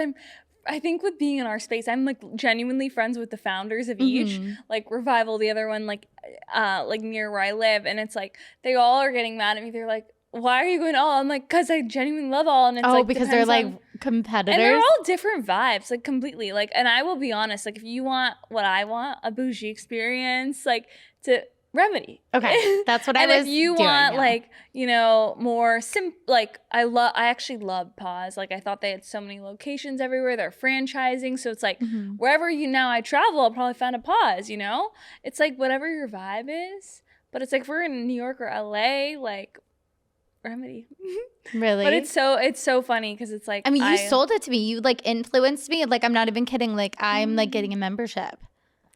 I think with being in our space, I'm like genuinely friends with the founders of each. Like Revival, the other one, like near where I live, and it's like they all are getting mad at me. They're like, why are you going all? I'm like, because I genuinely love all. And it's like, because they're like competitors. And they're all different vibes, like completely. Like, and I will be honest, like if you want what I want, a bougie experience, like to Remedy. Okay, that's what I was doing. And if you want like, you know, more like I actually love Pause. Like I thought they had so many locations everywhere. They're franchising, so it's like wherever I travel, I'll probably find a Pause, you know? It's like whatever your vibe is. But it's like if we're in New York or LA, like Remedy. Really? But it's so funny because it's like, I mean, you sold it to me. You like influenced me. Like I'm not even kidding. Like I'm like getting a membership.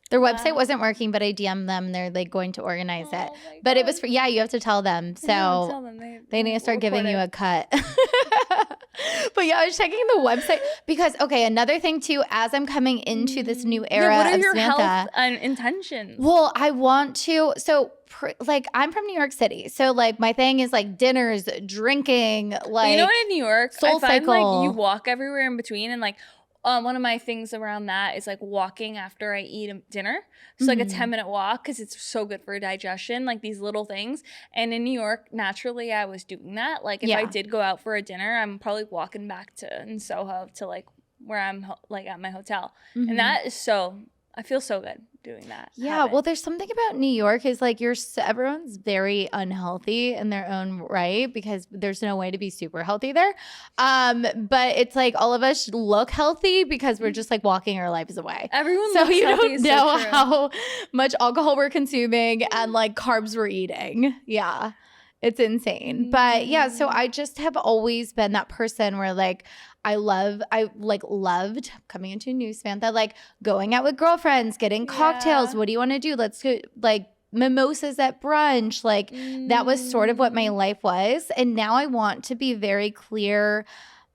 Their website wasn't working, but I DM'd them. They're like going to organize it. But it was for, you have to tell them. So tell them. They need to start giving you a cut. But yeah, I was checking the website because, okay, another thing too, as I'm coming into this new era what are of your Samantha, health and intentions? Well, I want to, like I'm from New York City. So like my thing is like dinners, drinking, like, you know what, in New York, Soul I find Cycle. like you walk everywhere in between, and like, one of my things around that is like walking after I eat dinner. So like a 10-minute walk, because it's so good for digestion, like these little things. And in New York, naturally, I was doing that. Like if I did go out for a dinner, I'm probably walking back in Soho to like where I'm like at my hotel. And that is I feel so good doing that. Yeah, well, there's something about New York is like everyone's very unhealthy in their own right, because there's no way to be super healthy there. But it's like all of us look healthy because we're just like walking our lives away. Everyone so looks you healthy. Don't know how much alcohol we're consuming and like carbs we're eating. Yeah. It's insane. But yeah, so I just have always been that person where like I loved coming into New Samantha, like going out with girlfriends, getting cocktails. What do you want to do? Let's go, like mimosas at brunch. Like that was sort of what my life was. And now I want to be very clear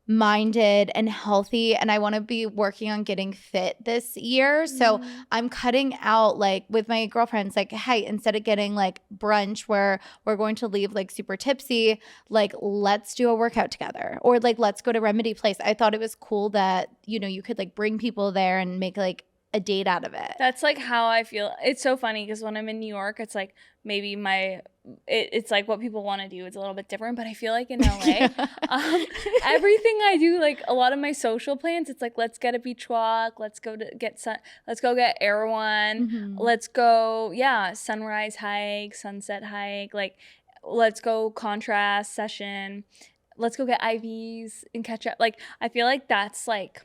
minded and healthy, and I want to be working on getting fit this year. So I'm cutting out, like with my girlfriends, like, hey, instead of getting like brunch where we're going to leave like super tipsy, like let's do a workout together, or like let's go to Remedy Place. I thought it was cool that, you know, you could like bring people there and make like a date out of it. That's like how I feel. It's so funny because when I'm in New York, it's like maybe it's like what people want to do. It's a little bit different, but I feel like in LA, everything I do, like a lot of my social plans, it's like, let's get a beach walk. Let's go get Erewhon. Let's go, sunrise hike, sunset hike. Like, let's go contrast session. Let's go get IVs and catch up. Like, I feel like that's like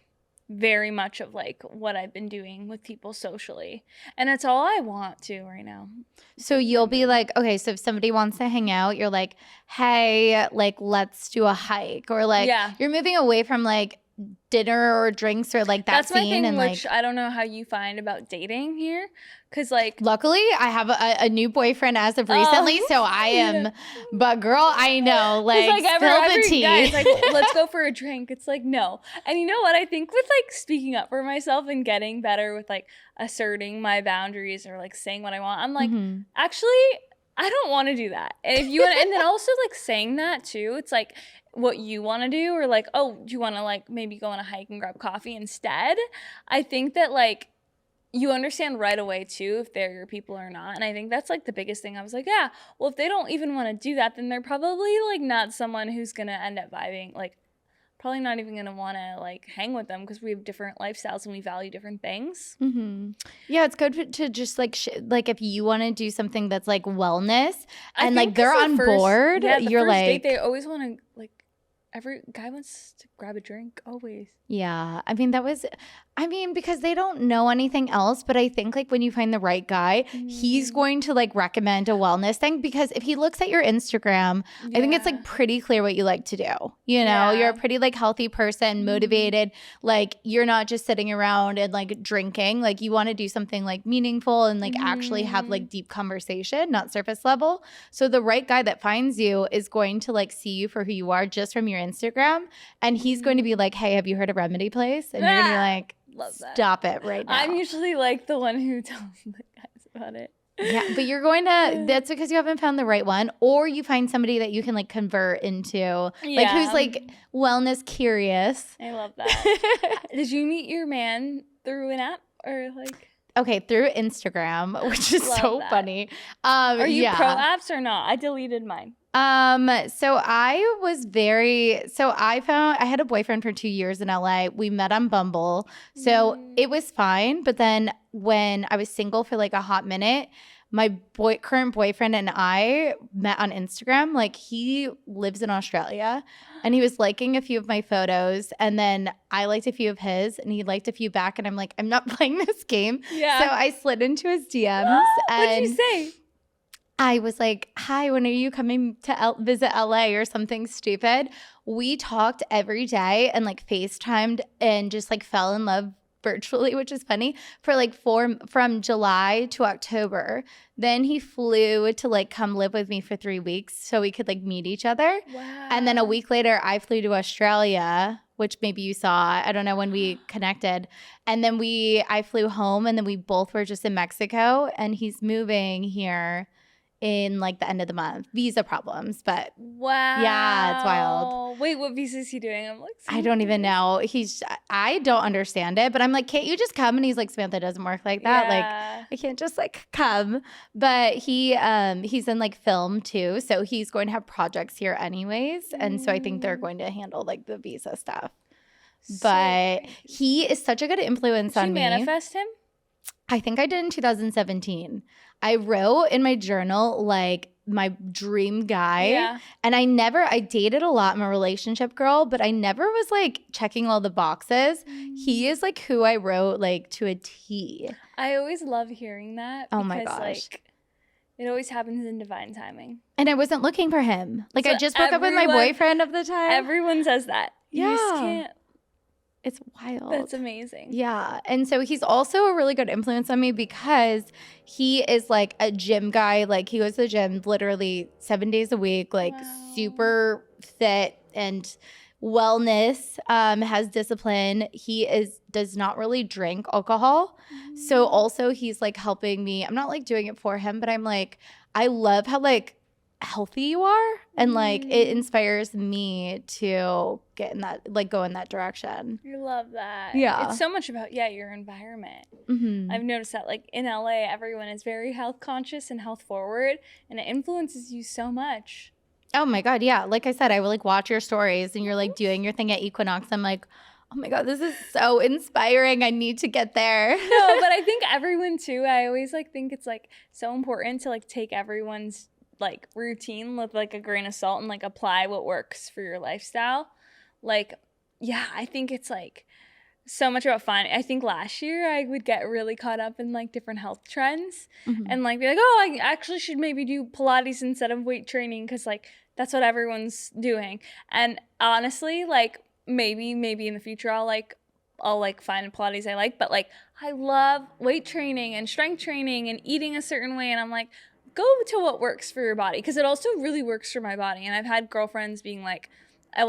very much of like what I've been doing with people socially, and it's all I want to right now. So you'll be like, okay, so if somebody wants to hang out, you're like, hey, like let's do a hike, or like you're moving away from like dinner or drinks or like that That's my scene. thing, And which like, I don't know how you find about dating here. Because, like, luckily, I have a new boyfriend as of recently, so I am. But girl, I know, like, spill the tea. Guys, like, let's go for a drink. It's like, no. And you know what? I think with like speaking up for myself and getting better with like asserting my boundaries or like saying what I want, I'm like, actually, I don't want to do that. And if you want, and then also like saying that too, it's like what you want to do, or like, oh, do you want to like maybe go on a hike and grab coffee instead? I think that like, you understand right away too if they're your people or not. And I think that's like the biggest thing. I was like, yeah, well, if they don't even want to do that, then they're probably like not someone who's gonna end up vibing, like probably not even gonna want to like hang with them, because we have different lifestyles and we value different things. Yeah, it's good to just like like if you want to do something that's like wellness and like they're on board, you're like, date, they always want to like, every guy wants to grab a drink always. Yeah. I mean, because they don't know anything else. But I think like when you find the right guy, he's going to like recommend a wellness thing, because if he looks at your Instagram, I think it's like pretty clear what you like to do. You know, you're a pretty like healthy person, motivated. Like you're not just sitting around and like drinking. Like you want to do something like meaningful and like actually have like deep conversation, not surface level. So the right guy that finds you is going to like see you for who you are just from your Instagram. And he's going to be like, hey, have you heard of Remedy Place? And you're going to be like, stop it right now. I'm usually like the one who tells the guys about it. Yeah, but you're going to, that's because you haven't found the right one, or you find somebody that you can like convert into, like who's like wellness curious. I love that. Did you meet your man through an app or like? Okay, through Instagram, which is so funny. Are you pro apps or not? I deleted mine. So I had a boyfriend for 2 years in LA. We met on Bumble. So it was fine. But then when I was single for like a hot minute, my current boyfriend and I met on Instagram. Like he lives in Australia and he was liking a few of my photos, and then I liked a few of his and he liked a few back, and I'm like, I'm not playing this game. Yeah. So I slid into his DMs. What did you say? I was like, hi, when are you coming to visit LA or something stupid? We talked every day and like FaceTimed and just like fell in love virtually, which is funny, for like from July to October. Then he flew to like come live with me for 3 weeks so we could like meet each other. Wow. And then a week later, I flew to Australia, which maybe you saw. I don't know when we connected. And then I flew home, and then we both were just in Mexico, and he's moving here in like the end of the month. Visa problems, but wow. Yeah, it's wild. Wait, what visa is he doing? I'm like, I don't even know. I don't understand it, but I'm like, can't you just come? And he's like, Samantha, it doesn't work like that. Like I can't just like come. But he's in like film too. So he's going to have projects here anyways. And so I think they're going to handle like the visa stuff. But he is such a good influence on me. Did you manifest him? I think I did in 2017. I wrote in my journal like my dream guy. And I dated a lot. I'm a relationship girl, but I never was like checking all the boxes. He is like who I wrote like to a T. I always love hearing that. Oh my gosh. Like, it always happens in divine timing. And I wasn't looking for him. Like I just broke up with my boyfriend of the time. Everyone says that. Yeah. You just can't. It's wild. That's amazing. Yeah. And so he's also a really good influence on me because he is like a gym guy. Like he goes to the gym literally 7 days a week, like super fit and wellness, has discipline. He does not really drink alcohol. So also he's like helping me. I'm not like doing it for him, but I'm like, I love how like healthy you are, and like it inspires me to get in that, like go in that direction. You love that. Yeah, it's so much about your environment. I've noticed that like in LA everyone is very health conscious and health forward, and it influences you so much. Oh my god, yeah. Like I said, I would like watch your stories and you're like doing your thing at Equinox. I'm like, oh my god, this is so inspiring. I need to get there. No, but I think everyone too, I always like think it's like so important to like take everyone's like routine with like a grain of salt and like apply what works for your lifestyle. Like, yeah, I think it's like so much about fun. I think last year I would get really caught up in like different health trends and like be like, oh, I actually should maybe do Pilates instead of weight training because like that's what everyone's doing. And honestly, like maybe in the future I'll find a Pilates I like, but like I love weight training and strength training and eating a certain way, and I'm like, go to what works for your body, because it also really works for my body. And I've had girlfriends being like, I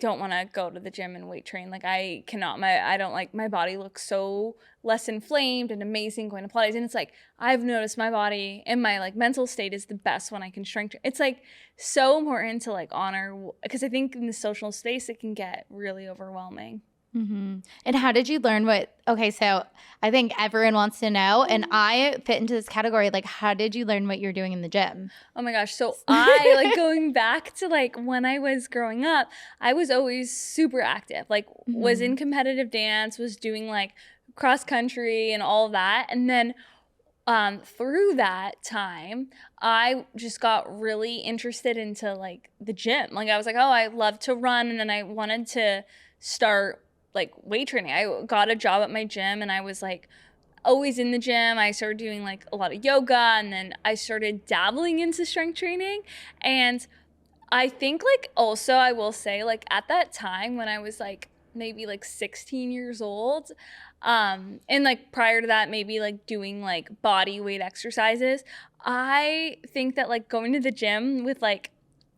don't want to go to the gym and weight train. Like I cannot. I don't like, my body looks so less inflamed and amazing going to Pilates. And it's like, I've noticed my body and my like mental state is the best when I can strength train. It's like so important to like honor, because I think in the social space it can get really overwhelming. Mm-hmm. And how did you learn okay, so I think everyone wants to know, and I fit into this category, like how did you learn what you're doing in the gym? Oh my gosh. So I like going back to like when I was growing up, I was always super active, like was in competitive dance, was doing like cross country and all of that. And then through that time, I just got really interested into like the gym. Like I was like, oh, I love to run. And then I wanted to start like weight training. I got a job at my gym and I was like always in the gym. I started doing like a lot of yoga, and then I started dabbling into strength training. And I think like also I will say, like at that time when I was like maybe like 16 years old, and like prior to that maybe like doing like body weight exercises, I think that like going to the gym with like,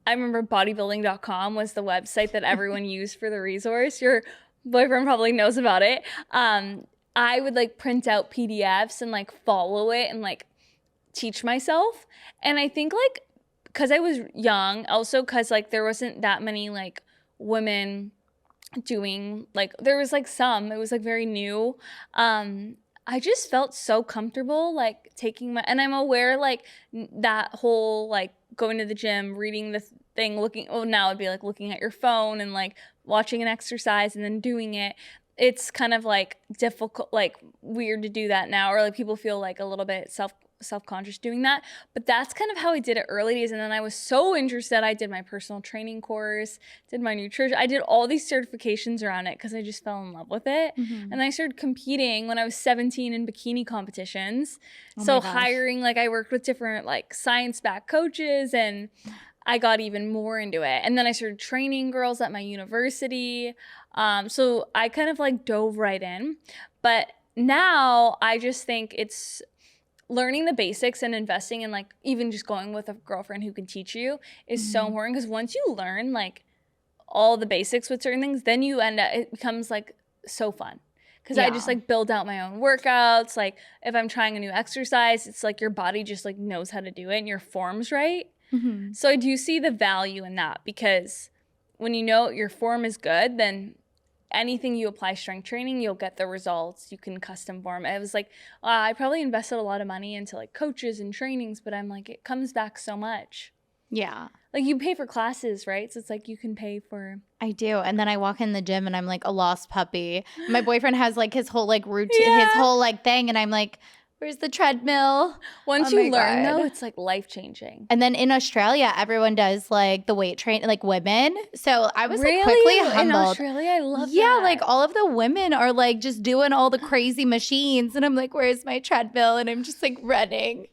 I remember bodybuilding.com was the website that everyone used for the resource. Your boyfriend probably knows about it. I would like print out PDFs and like follow it and like teach myself. And I think like because I was young, also because like there wasn't that many like women doing, like there was like some, it was like very new. I just felt so comfortable like taking and I'm aware like that whole like going to the gym, reading the thing, looking, now it'd be like looking at your phone and like watching an exercise and then doing it. It's kind of like difficult, like weird to do that now, or like people feel like a little bit self-conscious doing that. But that's kind of how I did it early days. And then I was so interested. I did my personal training course, did my nutrition. I did all these certifications around it because I just fell in love with it. And I started competing when I was 17 in bikini competitions. So hiring, like I worked with different like science-backed coaches, and I got even more into it. And then I started training girls at my university. So I kind of like dove right in. But now I just think it's learning the basics and investing in like even just going with a girlfriend who can teach you is so important, because once you learn like all the basics with certain things, then you end up, it becomes like so fun. Because I just like build out my own workouts. Like if I'm trying a new exercise, it's like your body just like knows how to do it and your form's right. So I do see the value in that, because when you know your form is good, then anything you apply strength training, you'll get the results. You can custom form. I was like, I probably invested a lot of money into like coaches and trainings, but I'm like, it comes back so much. Yeah. Like you pay for classes, right? So it's like you can pay for. I do. And then I walk in the gym and I'm like a lost puppy. My boyfriend has like his whole like routine, his whole like thing. And I'm like, where's the treadmill? Once you learn, though, it's like life-changing. And then in Australia, everyone does like the weight train, like women. So I was really? like quickly humbled. In Australia, I love that. Yeah, like all of the women are like just doing all the crazy machines. And I'm like, where's my treadmill? And I'm just like running.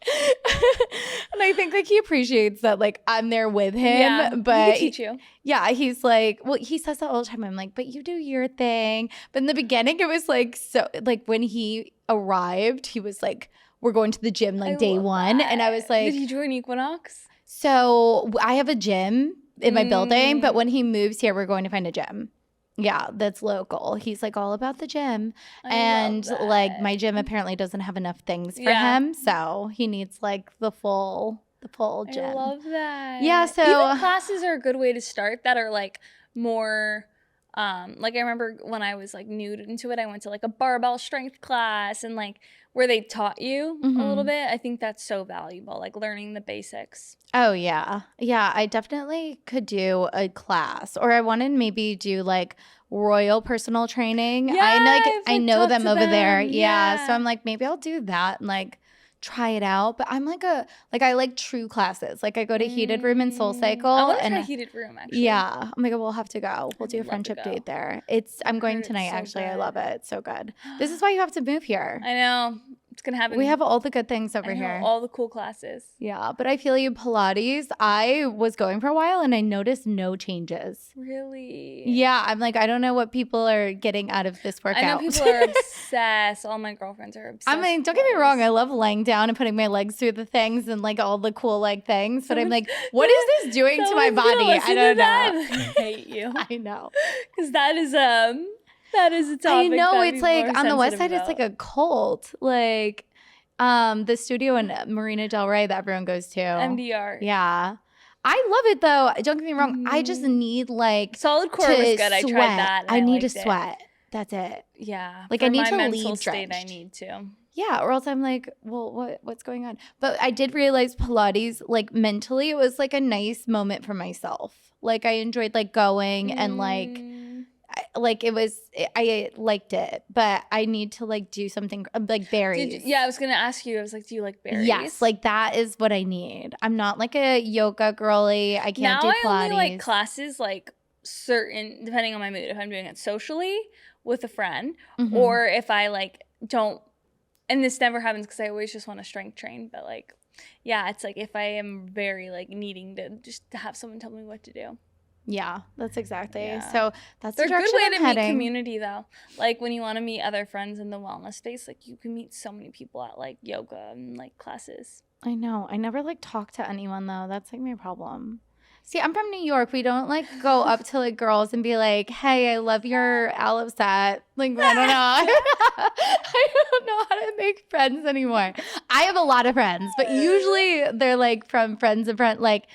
And I think like he appreciates that like I'm there with him. Yeah, but he can teach you. Yeah, he's like, well, he says that all the time. I'm like, but you do your thing. But in the beginning, it was like, so like when he arrived, he was like, we're going to the gym like day one. That. And I was like, did he join Equinox? So I have a gym in my building, but when he moves here, we're going to find a gym. Yeah, that's local. He's like all about the gym. And like my gym apparently doesn't have enough things for him. So he needs like the full gym. I love that. Yeah, so even classes are a good way to start that are like more like I remember when I was like new into it, I went to like a barbell strength class, and like where they taught you a little bit. I think that's so valuable, like learning the basics. Oh yeah. Yeah, I definitely could do a class, or I want to maybe do like Royal personal training. Yeah, I know them over there. Yeah. So I'm like, maybe I'll do that and like try it out. But I'm like I like true classes. Like I go to Heated Room and Soul Cycle. I want to try Heated Room actually. Yeah. Oh my God, we'll have to go. We'll do a friendship date there. I'm going tonight actually. I love it. It's so good. This is why you have to move here. I know. It's going to happen. We have all the good things over I know, here. all the cool classes. Yeah, but I feel you, Pilates. I was going for a while and I noticed no changes. Really? Yeah, I'm like, I don't know what people are getting out of this workout. I know people are obsessed. All my girlfriends are obsessed. I mean, don't get me wrong. I love laying down and putting my legs through the things and like all the cool like things. But I'm like, what is this doing to my body? I don't know. I hate you. I know. Because that is a topic. I know. that It's people like are on the west sensitive side, it's about. like a cult. Like the studio in Marina Del Rey that everyone goes to. MDR. Yeah. I love it though. Don't get me wrong. I just need like solid core to was good. I sweat. tried that. And I need to liked it. sweat. That's it. Yeah. Like for I need my to mental leave state, drenched. I need to. Yeah, or else I'm like, well, what's going on? But I did realize Pilates, like mentally, it was like a nice moment for myself. Like I enjoyed like going and like I liked it, but I need to like do something like berries. I was gonna ask you. I was like, do you like berries? Yes, like that is what I need. I'm not like a yoga girly. I can't do Pilates. Now I only like classes like certain, depending on my mood. If I'm doing it socially with a friend, or if I like don't. And this never happens because I always just want to strength train. But like, yeah, it's like if I am very like needing to just to have someone tell me what to do. Yeah, that's exactly. Yeah. So that's They're the a good way direction to I'm heading. meet community though. Like when you want to meet other friends in the wellness space, like you can meet so many people at like yoga and like classes. I know. I never like talk to anyone though. That's like my problem. See, I'm from New York. We don't like go up to like girls and be like, "Hey, I love your olive set." Like, I don't know. I don't know how to make friends anymore. I have a lot of friends, but usually they're like from friends of friends. Like,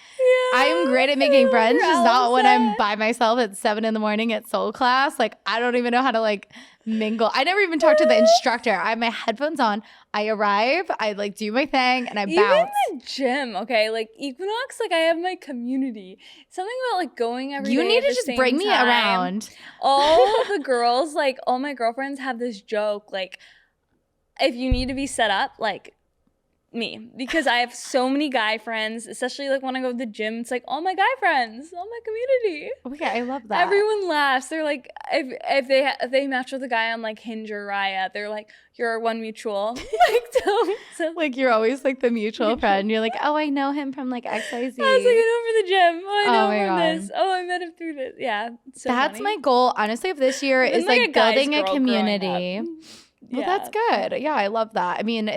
I'm great at making friends, just not when I'm by myself at 7 a.m. at soul class. Like, I don't even know how to like mingle. I never even talk to the instructor. I have my headphones on. I arrive, I like do my thing, and I bounce. Even the gym, okay? Like Equinox, like I have my community. Something about like going every day. You need at to the just same bring me time. around. All the girls, like all my girlfriends have this joke, like if you need to be set up, like me, because I have so many guy friends, especially like when I go to the gym, it's like all my guy friends, all my community. Okay, I love that. Everyone laughs. They're like, if they match with a guy on like Hinge or Raya, they're like, you're our one mutual. So like you're always like the mutual friend. You're like, oh, I know him from like XYZ. I was like, I know from the gym. Oh, I know my him from God. this. Oh, I met him through this. Yeah, it's so That's funny. my goal, honestly, of this year is like like a guy's building a girl growing community. up. Well, Yeah. that's good. Yeah, I love that. I mean,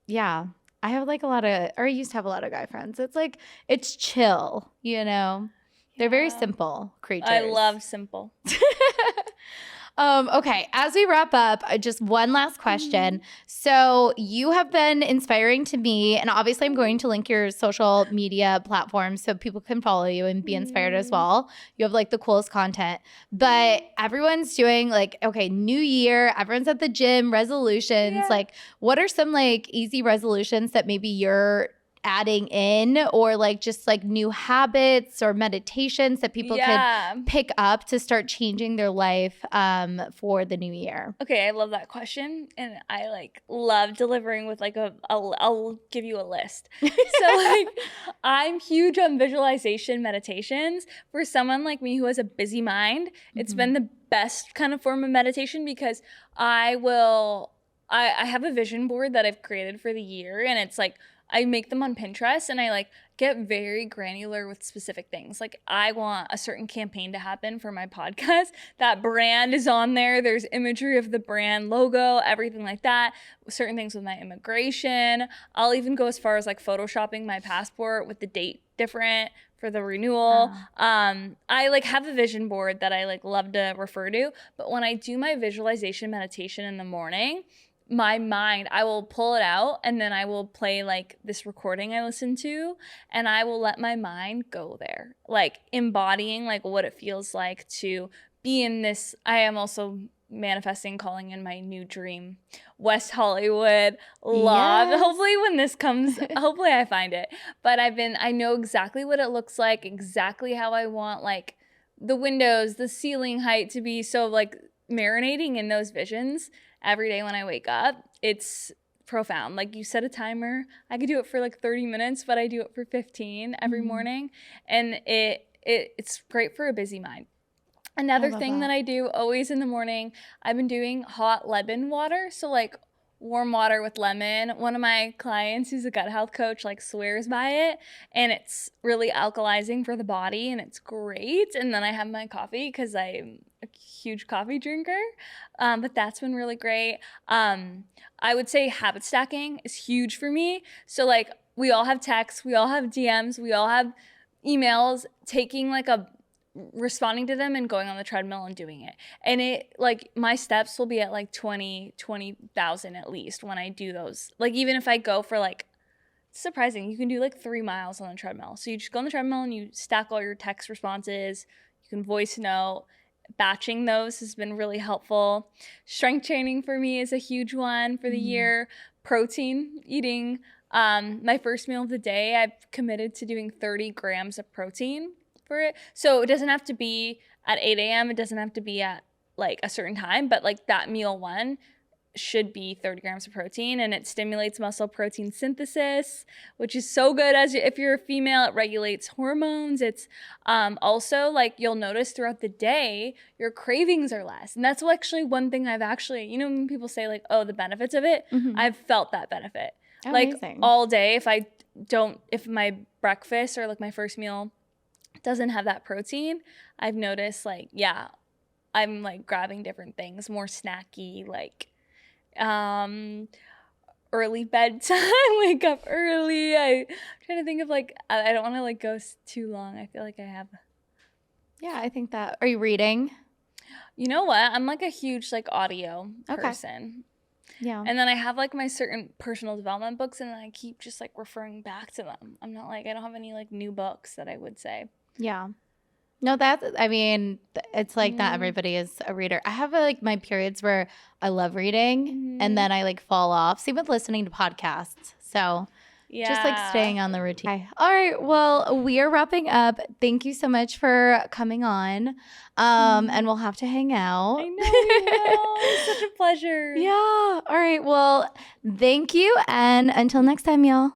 yeah. I have like I used to have a lot of guy friends. It's like, it's chill, you know? They're very Yeah. simple creatures. I love simple. Okay, as we wrap up, just one last question. So you have been inspiring to me, and obviously I'm going to link your social media platforms so people can follow you and be inspired as well. You have like the coolest content, but everyone's doing like, okay, new year, everyone's at the gym, resolutions. Yeah. Like what are some like easy resolutions that maybe you're adding in, or like just like new habits or meditations that people could pick up to start changing their life for the new year? Okay, I love that question, and I like love delivering with like I'll give you a list. So like I'm huge on visualization meditations. For someone like me who has a busy mind, it's been the best kind of form of meditation because I have a vision board that I've created for the year, and it's like I make them on Pinterest, and I like get very granular with specific things. Like I want a certain campaign to happen for my podcast. That brand is on there. There's imagery of the brand logo, everything like that. Certain things with my immigration. I'll even go as far as like photoshopping my passport with the date different for the renewal. I like have a vision board that I like love to refer to. But when I do my visualization meditation in the morning, my mind, I will pull it out, and then I will play like this recording I listen to, and I will let my mind go there, like embodying like what it feels like to be in this. I am also manifesting, calling in my new dream, West Hollywood love. Yes. Hopefully when this comes, hopefully I find it. But I know exactly what it looks like, exactly how I want like the windows, the ceiling height to be. So like marinating in those visions every day when I wake up, it's profound. Like you set a timer. I could do it for like 30 minutes, but I do it for 15 every morning. And it's great for a busy mind. Another thing that I do always in the morning, I've been doing hot lemon water. So like warm water with lemon. One of my clients who's a gut health coach like swears by it, and it's really alkalizing for the body, and it's great. And then I have my coffee because I'm a huge coffee drinker, but that's been really great. I would say habit stacking is huge for me. So like we all have texts, we all have DMs, we all have emails, taking like responding to them and going on the treadmill and doing it. And it like my steps will be at like 20,000 at least when I do those. Like even if I go for like, surprising, you can do like 3 miles on the treadmill. So you just go on the treadmill and you stack all your text responses. You can voice note. Batching those has been really helpful. Strength training for me is a huge one for the year. Protein eating. My first meal of the day, I've committed to doing 30 grams of protein for it. So it doesn't have to be at 8 a.m. It doesn't have to be at like a certain time, but like that meal one should be 30 grams of protein, and it stimulates muscle protein synthesis, which is so good. If you're a female, it regulates hormones. It's also like you'll notice throughout the day your cravings are less, and that's actually one thing I've actually, you know, when people say like, oh, the benefits of it, I've felt that benefit. Like all day, if my breakfast or like my first meal doesn't have that protein, I've noticed like, yeah, I'm like grabbing different things, more snacky, like early bedtime, wake up early. I'm trying to think of like, I don't want to like go too long. I feel like I have. Yeah, I think that. Are you reading? You know what? I'm like a huge like audio person. Yeah. And then I have like my certain personal development books, and then I keep just like referring back to them. I'm not like, I don't have any like new books that I would say. Yeah. No, it's like not everybody is a reader. I have like my periods where I love reading and then I like fall off. Same with listening to podcasts. So just like staying on the routine. Okay. All right. Well, we are wrapping up. Thank you so much for coming on. And we'll have to hang out. I know we will. It's such a pleasure. Yeah. All right. Well, thank you. And until next time, y'all.